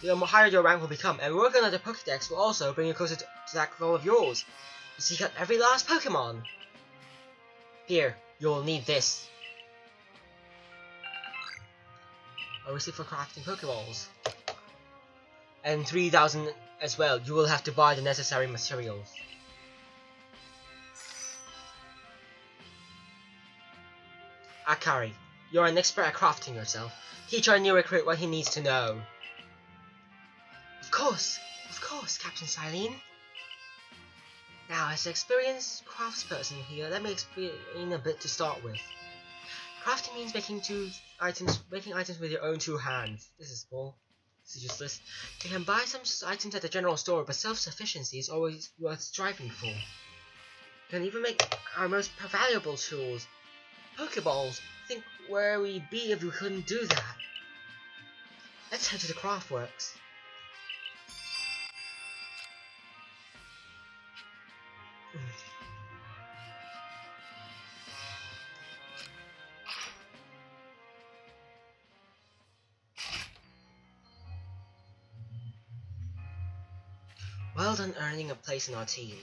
the higher your rank will become, and working on the Pokédex will also bring you closer to that goal of yours. You seek out every last Pokémon. Here, you will need this. A receipt for crafting Pokeballs. And 3,000 as well. You will have to buy the necessary materials. Akari, you're an expert at crafting yourself. Teach our new recruit what he needs to know. Of course, Captain Silene. Now, as an experienced craftsperson here, let me explain a bit to start with. Crafting means making items with your own two hands. This is bull. This is useless. You can buy some items at the general store, but self-sufficiency is always worth striving for. You can even make our most valuable tools. Pokeballs. Think where we'd be if we couldn't do that. Let's head to the Craftworks. Well done earning a place in our team.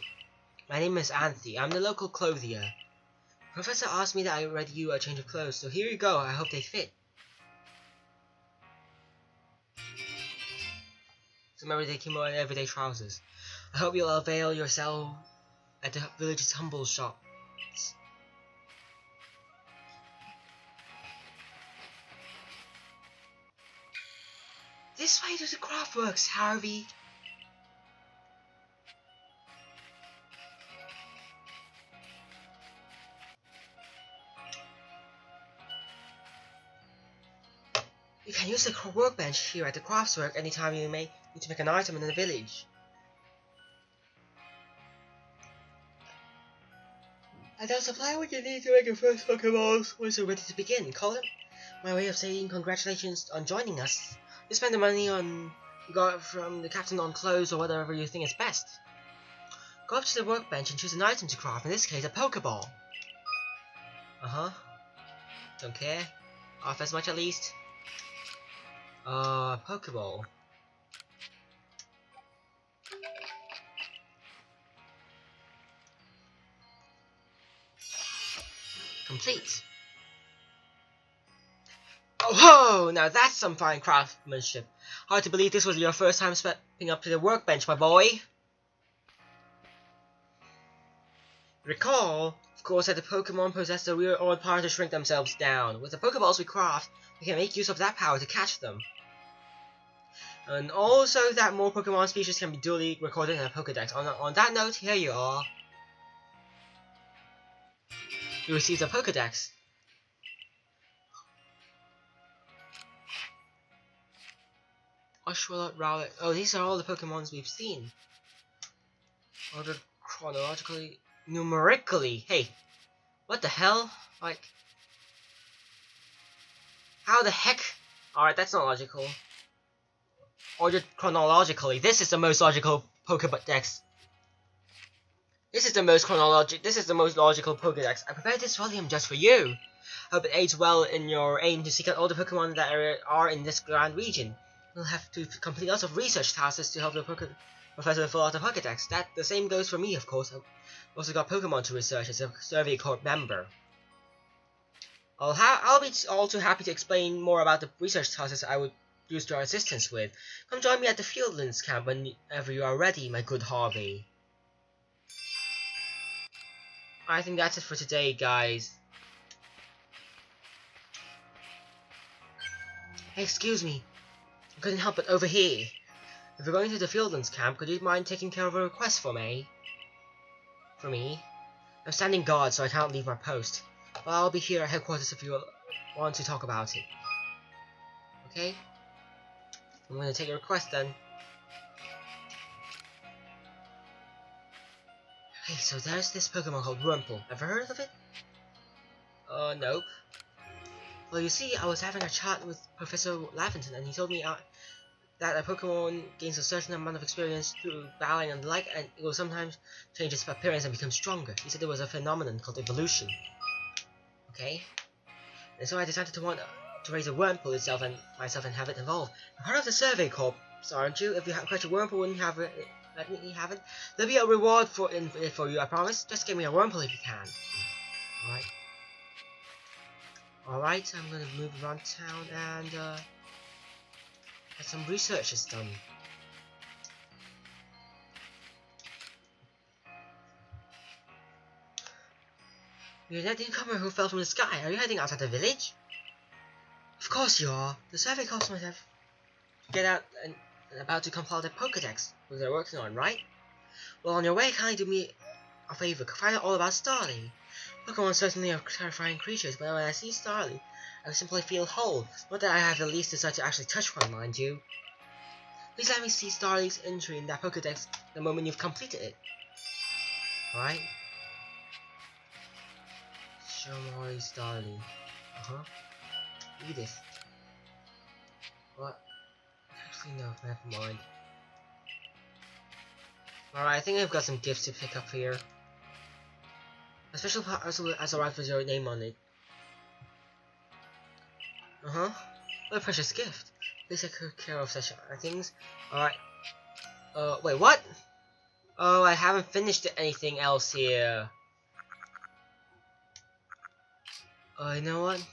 My name is Anthe. I'm the local clothier. Professor asked me that I read you a change of clothes, so here you go. I hope they fit. Some everyday kimono and everyday trousers. I hope you'll avail yourself at the village's humble shop. This way to the Craftworks, Harvey. You can use the workbench here at the Craftswork anytime you need to make an item in the village. And they'll supply what you need to make your first Pokeballs once you're ready to begin. Call them my way of saying congratulations on joining us. You spend the money you got from the captain on clothes or whatever you think is best. Go up to the workbench and choose an item to craft, in this case a Pokeball. Don't care. Half as much at least. Pokeball. Complete. Oh ho! Now that's some fine craftsmanship. Hard to believe this was your first time stepping up to the workbench, my boy. Recall, of course, that the Pokemon possess the real odd power to shrink themselves down. With the Pokeballs we craft, we can make use of that power to catch them. And also that more Pokemon species can be duly recorded in a Pokedex. On that note, here you are. You received a Pokedex. Oshawott, Rowlet. Oh, these are all the Pokemons we've seen. Ordered chronologically, numerically. Hey, what the hell? Like, how the heck? Alright, that's not logical. Ordered chronologically. This is the most logical Pokedex. This is the most logical Pokedex. I prepared this volume just for you. Hope it aids well in your aim to seek out all the Pokemon that are in this grand region. You'll have to complete lots of research tasks to help the Professor fill out the Pokedex. The same goes for me, of course. I've also got Pokemon to research as a Survey Corps member. I'll be all too happy to explain more about the research tasks I would use your assistance with. Come join me at the Fieldlands camp whenever you are ready, my good Harvey. I think that's it for today, guys. Hey, excuse me. I couldn't help but overhear. If you're going to the Fieldlands camp, could you mind taking care of a request for me? For me? I'm standing guard, so I can't leave my post. But I'll be here at headquarters if you want to talk about it. Okay? I'm going to take a request then. Hey, so there's this Pokemon called Wurmple. Ever heard of it? Nope. Well, you see, I was having a chat with Professor Laventon, and he told me that a Pokemon gains a certain amount of experience through battling and the like, and it will sometimes change its appearance and become stronger. He said there was a phenomenon called evolution. Okay? And so I decided to raise a Wurmple itself and myself and have it evolve. I'm part of the Survey Corps, aren't you? If you catch a Wurmple wouldn't have it, let me have it. There'll be a reward for you, I promise. Just give me a Wurmple if you can. Alright. Alright, I'm gonna move around town and get some researches done. You're that newcomer who fell from the sky. Are you heading outside the village? Of course you are. The Survey Corps might have get out and about to compile the Pokedex which they're working on, right? Well, on your way, kindly do me a favor. Find out all about Starly. Pokemon certainly are terrifying creatures, but when I see Starly, I simply feel whole. Not that I have the least desire to actually touch one, mind you. Please let me see Starly's entry in that Pokedex the moment you've completed it. Alright? Show more Starly. Edith. What? Actually, no, never mind. Alright, I think I've got some gifts to pick up here. A special parcel has arrived with your name on it. What a precious gift. Please take care of such things. Alright. Wait, what? Oh, I haven't finished anything else here. You know what?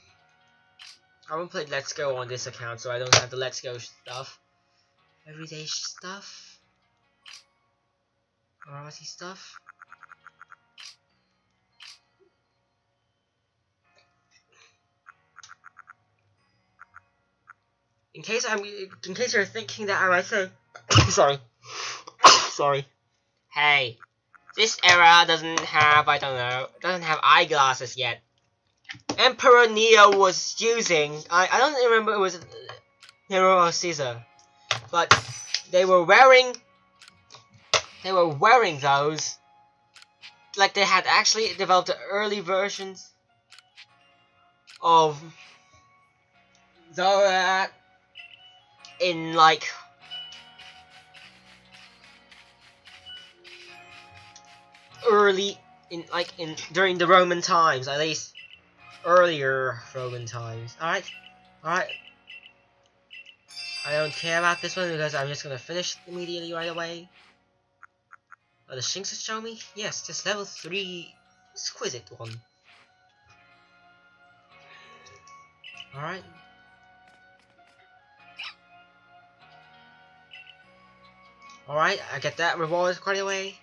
I won't play Let's Go on this account, so I don't have the Let's Go stuff. Everyday stuff. Variety stuff. In case you're thinking that I might say, sorry, sorry. Hey, this era doesn't have eyeglasses yet. Emperor Neo was using. I don't remember it was Nero or Caesar, but they were wearing those. Like they had actually developed the early versions of the in like during the Roman times, at least earlier Roman times. Alright. I don't care about this one because I'm just gonna finish immediately right away. Oh, the Shinx has shown me? Yes, this level 3 exquisite one. Alright. Alright, I get that reward quite away.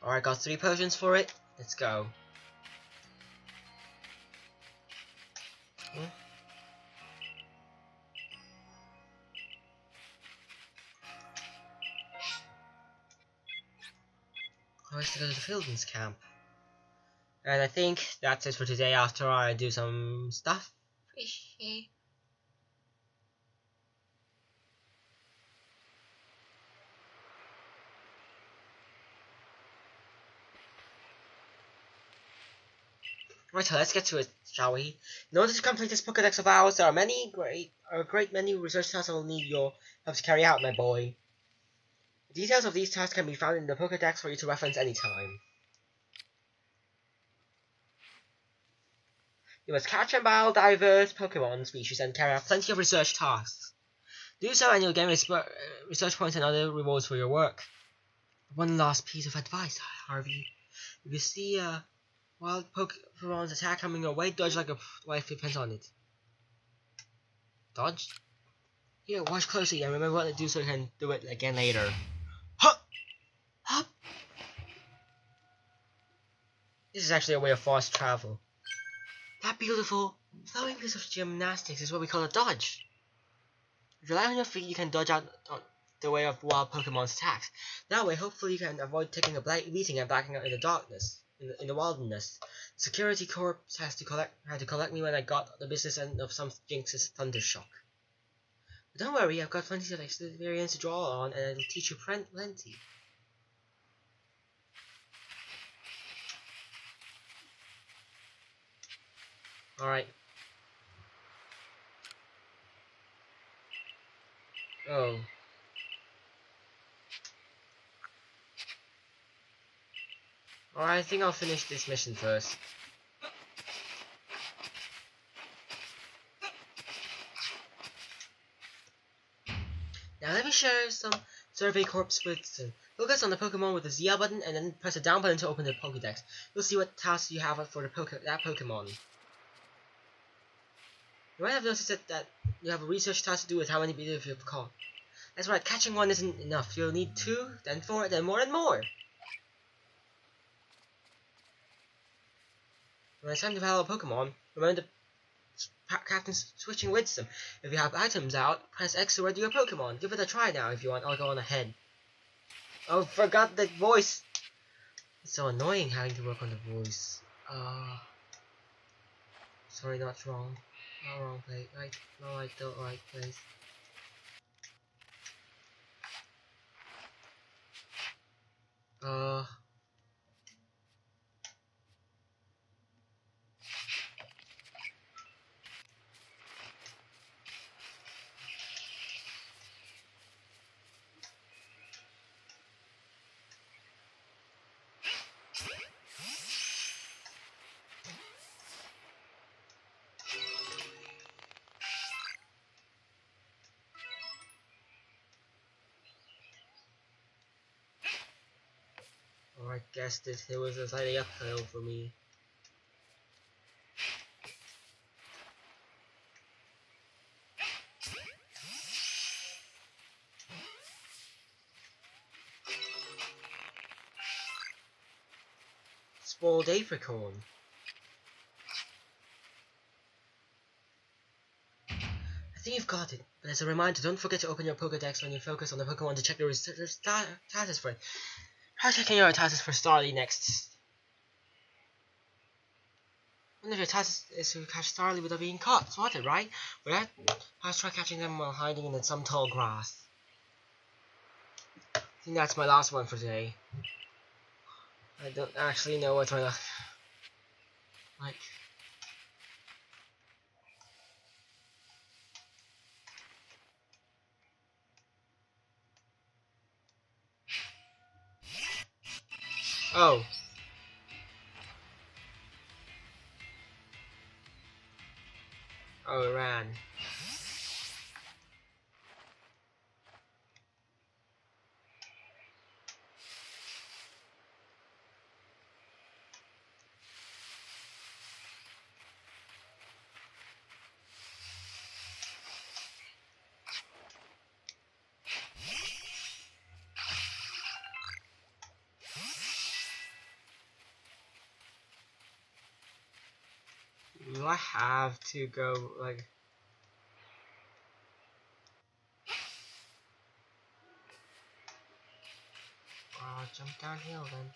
Alright, got 3 potions for it. Let's go. I wish to go to the Fieldman's camp. And I think that's it for today after I do some stuff. Right, so let's get to it, shall we? In order to complete this Pokédex of ours, there are a great many research tasks I will need your help to carry out, my boy. The details of these tasks can be found in the Pokédex for you to reference anytime. You must catch and battle diverse Pokémon species and carry out plenty of research tasks. Do so and you'll gain research points and other rewards for your work. One last piece of advice, Harvey. If you see a wild Pokemon's attack coming your way, dodge like a life depends on it. Dodge? Here, watch closely and remember what to do so you can do it again later. Huh! Huh! This is actually a way of fast travel. That beautiful, flowing piece of gymnastics is what we call a dodge. If you rely on your feet, you can dodge out the way of wild Pokemon's attacks. That way, hopefully you can avoid taking a beating and blacking out in the darkness, in the wilderness. The security corps had to collect me when I got the business end of some Jinx's Thundershock. But don't worry, I've got plenty of experience to draw on, and it'll teach you plenty. Alright. Oh. Alright, I think I'll finish this mission first. Now let me share some Survey Corp's wisdom. Focus on the Pokemon with the ZL button and then press the down button to open the Pokédex. You'll see what tasks you have for that Pokemon. You might have noticed that you have a research task to do with how many beetles you've caught. That's right, catching one isn't enough. You'll need 2, then 4, then more and more. When it's time to battle a Pokemon, remember the captain's switching wisdom. If you have items out, press X to ready your Pokemon. Give it a try now if you want. I'll go on ahead. Oh, forgot the voice. It's so annoying having to work on the voice. Sorry, not wrong. Not wrong place. Right, the right place. Oh, I guessed it. It was a slightly uphill for me. Spoiled Apricorn. I think you've got it, but as a reminder, don't forget to open your Pokédex when you focus on the Pokemon to check the status for it. Try checking your status for Starly next. One of your tasks is to catch Starly without being caught. Spotted, right? For that, let's try catching them while hiding in some tall grass. I think that's my last one for today. I don't actually know what's my last. Like. Oh. Oh, it ran. Do I have to go, like... I'll jump downhill then.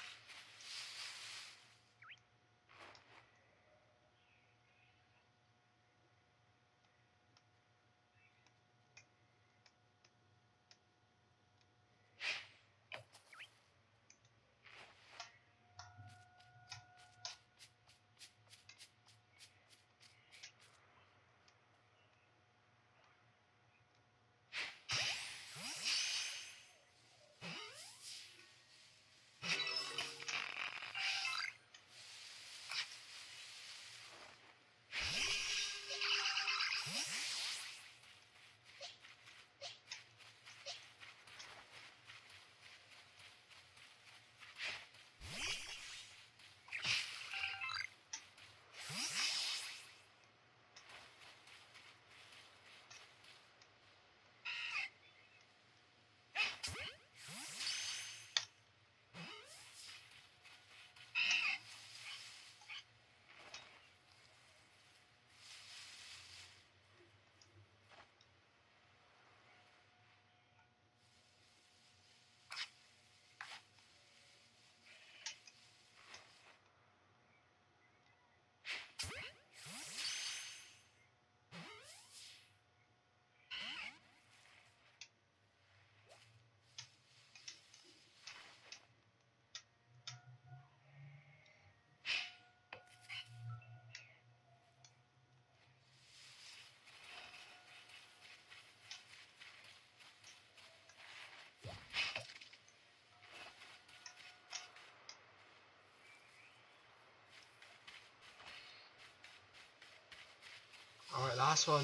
Alright, last one.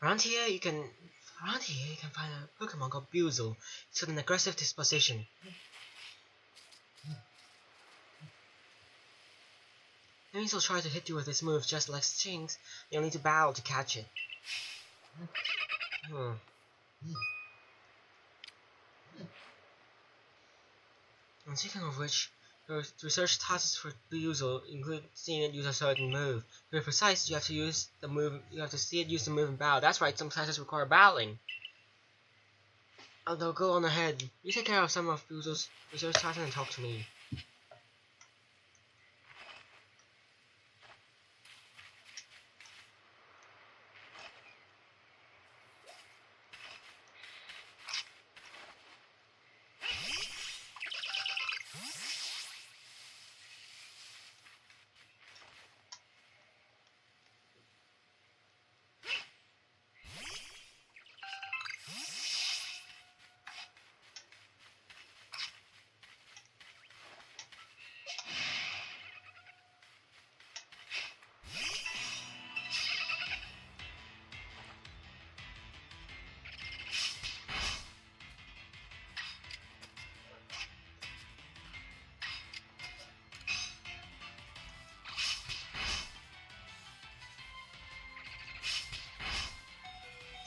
Around here you can find a Pokemon called Buizel. It's got an aggressive disposition. Enemies will try to hit you with this move just like Stinks. You'll need to battle to catch it. And speaking of which, the research tasks for Buizel include seeing it use a certain move. To be precise, you have to use the move. You have to see it use the move and battle. That's right. Some tasks require battling. Although, go on ahead. You take care of some of Buizel's research tasks and talk to me.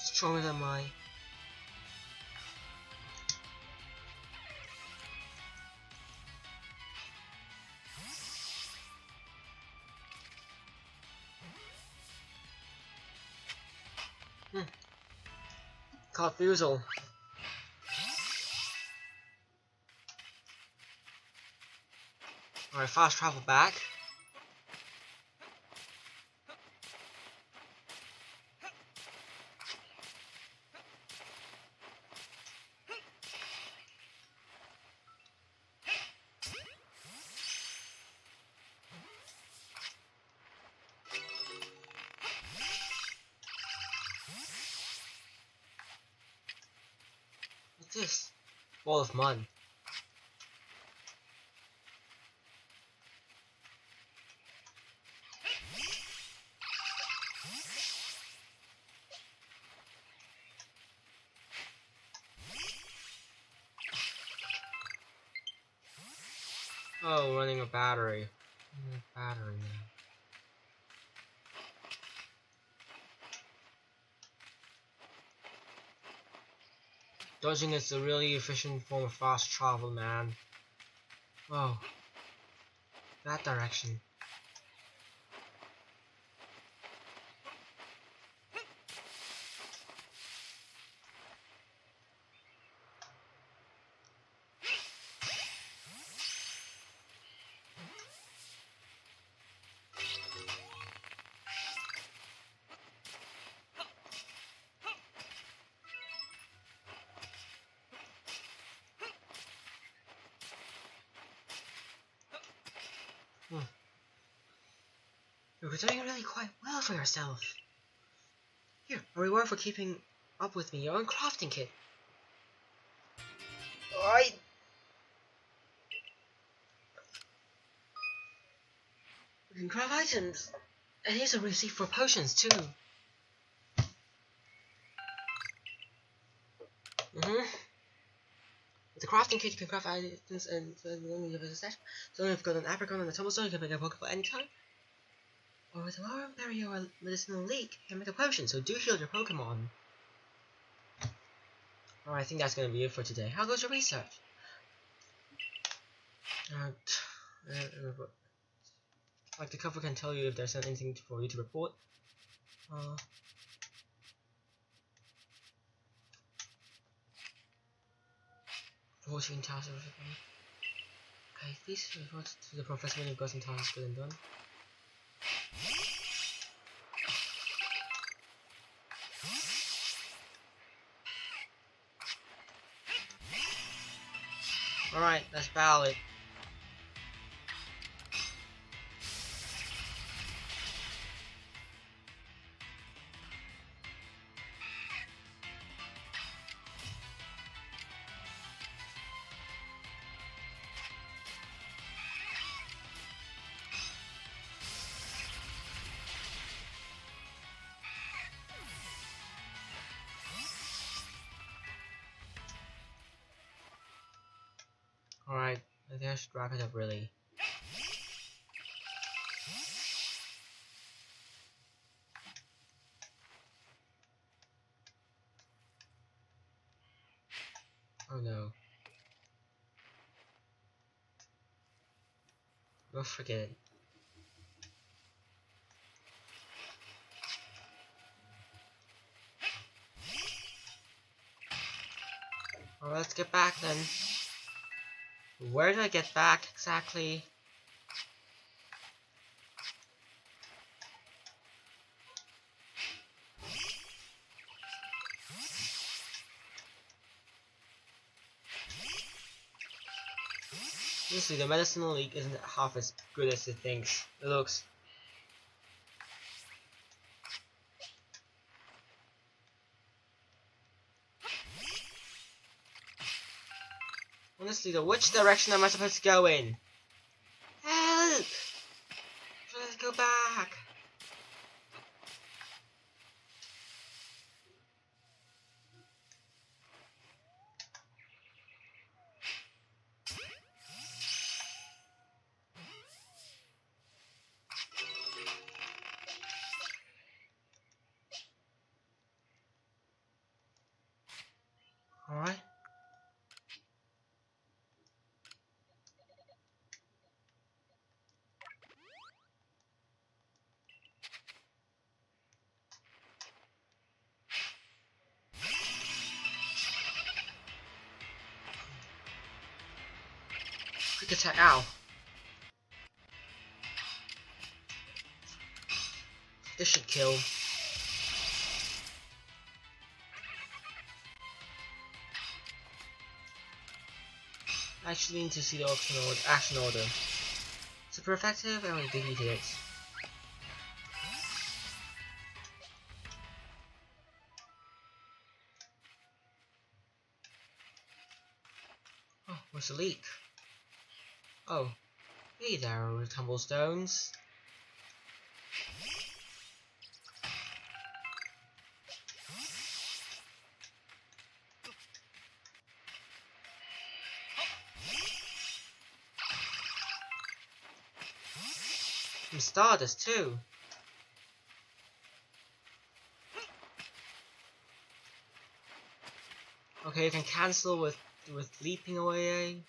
Stronger than my. Caught Buizel. Alright, fast travel back. What's this? Ball of mud. Oh, running a battery. Battery now. Dodging is a really efficient form of fast travel, man. Whoa. That direction. You're doing really quite well for yourself. Here, a reward for keeping up with me, your own crafting kit. Alright. You can craft items. And here's a receipt for potions too. With the crafting kit you can craft items and only have a set. So if you've got an apricot and a tombstone, you can make a Pokeball anytime. Or with a lower berry or a medicinal leek, you can make a potion, so do heal your Pokemon. Alright, I think that's gonna be it for today. How goes your research? Like the cover can tell you if there's anything for you to report. 14,000. Okay, please report to the professor when you've got some tasks good and done. Alright, let's battle it. Alright, I think I should wrap it up really. Oh no. Don't forget it. Well, let's get back then. Where did I get back exactly? Honestly, the medicinal leak isn't half as good as it thinks. It looks. Honestly though, which direction am I supposed to go in? Help! Let's go back. Alright. Quick attack, ow. This should kill. I actually need to see the action order. Super effective, and we deleted it. Oh, where's the leak? Oh, hey there, tumblestones. Some stardust too. Okay, you can cancel with leaping away.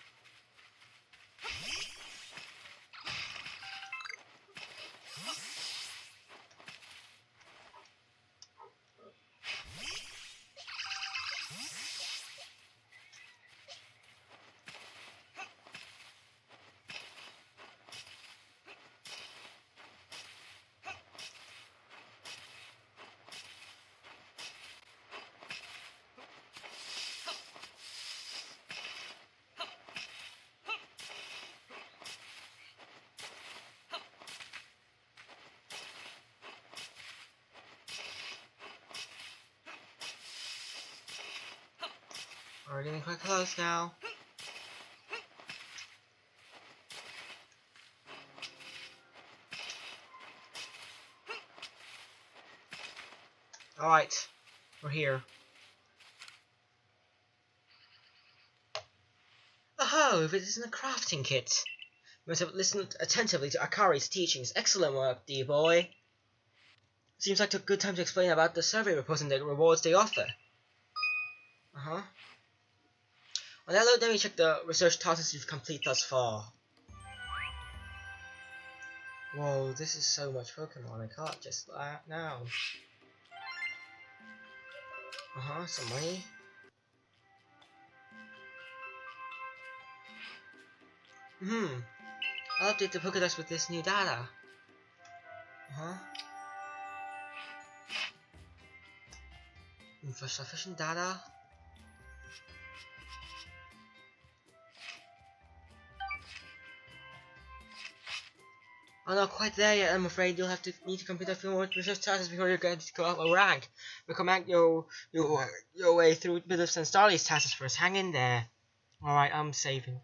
We're getting quite close now. Alright, we're here. Oh, if it isn't a crafting kit. You must have listened attentively to Akari's teachings. Excellent work, dear boy. Seems like a good time to explain about the survey reports and the rewards they offer. Uh-huh. On that note, let me check the research tasks you've completed thus far. Whoa, this is so much Pokemon, I can't just now. Uh-huh, some money. I'll update the Pokédex with this new data. Uh-huh. For sufficient data. Oh, not quite there yet, I'm afraid. You'll need to complete a few more research tasks before you're going to go up a rank. Recommend your way through Billif's and Starly's tasks first. Hang in there. Alright, I'm saving.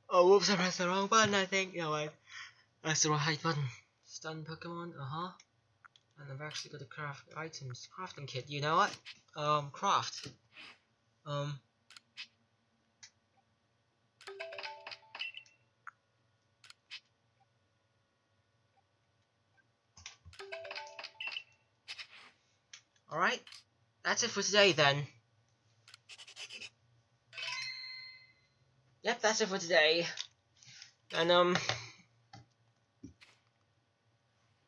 Oh, whoops, I pressed the wrong button, I think. No, that's the right button. Stun Pokemon, uh-huh. And I've actually got the craft items. Crafting kit, you know what? Craft. Alright, that's it for today then. Yep, that's it for today. And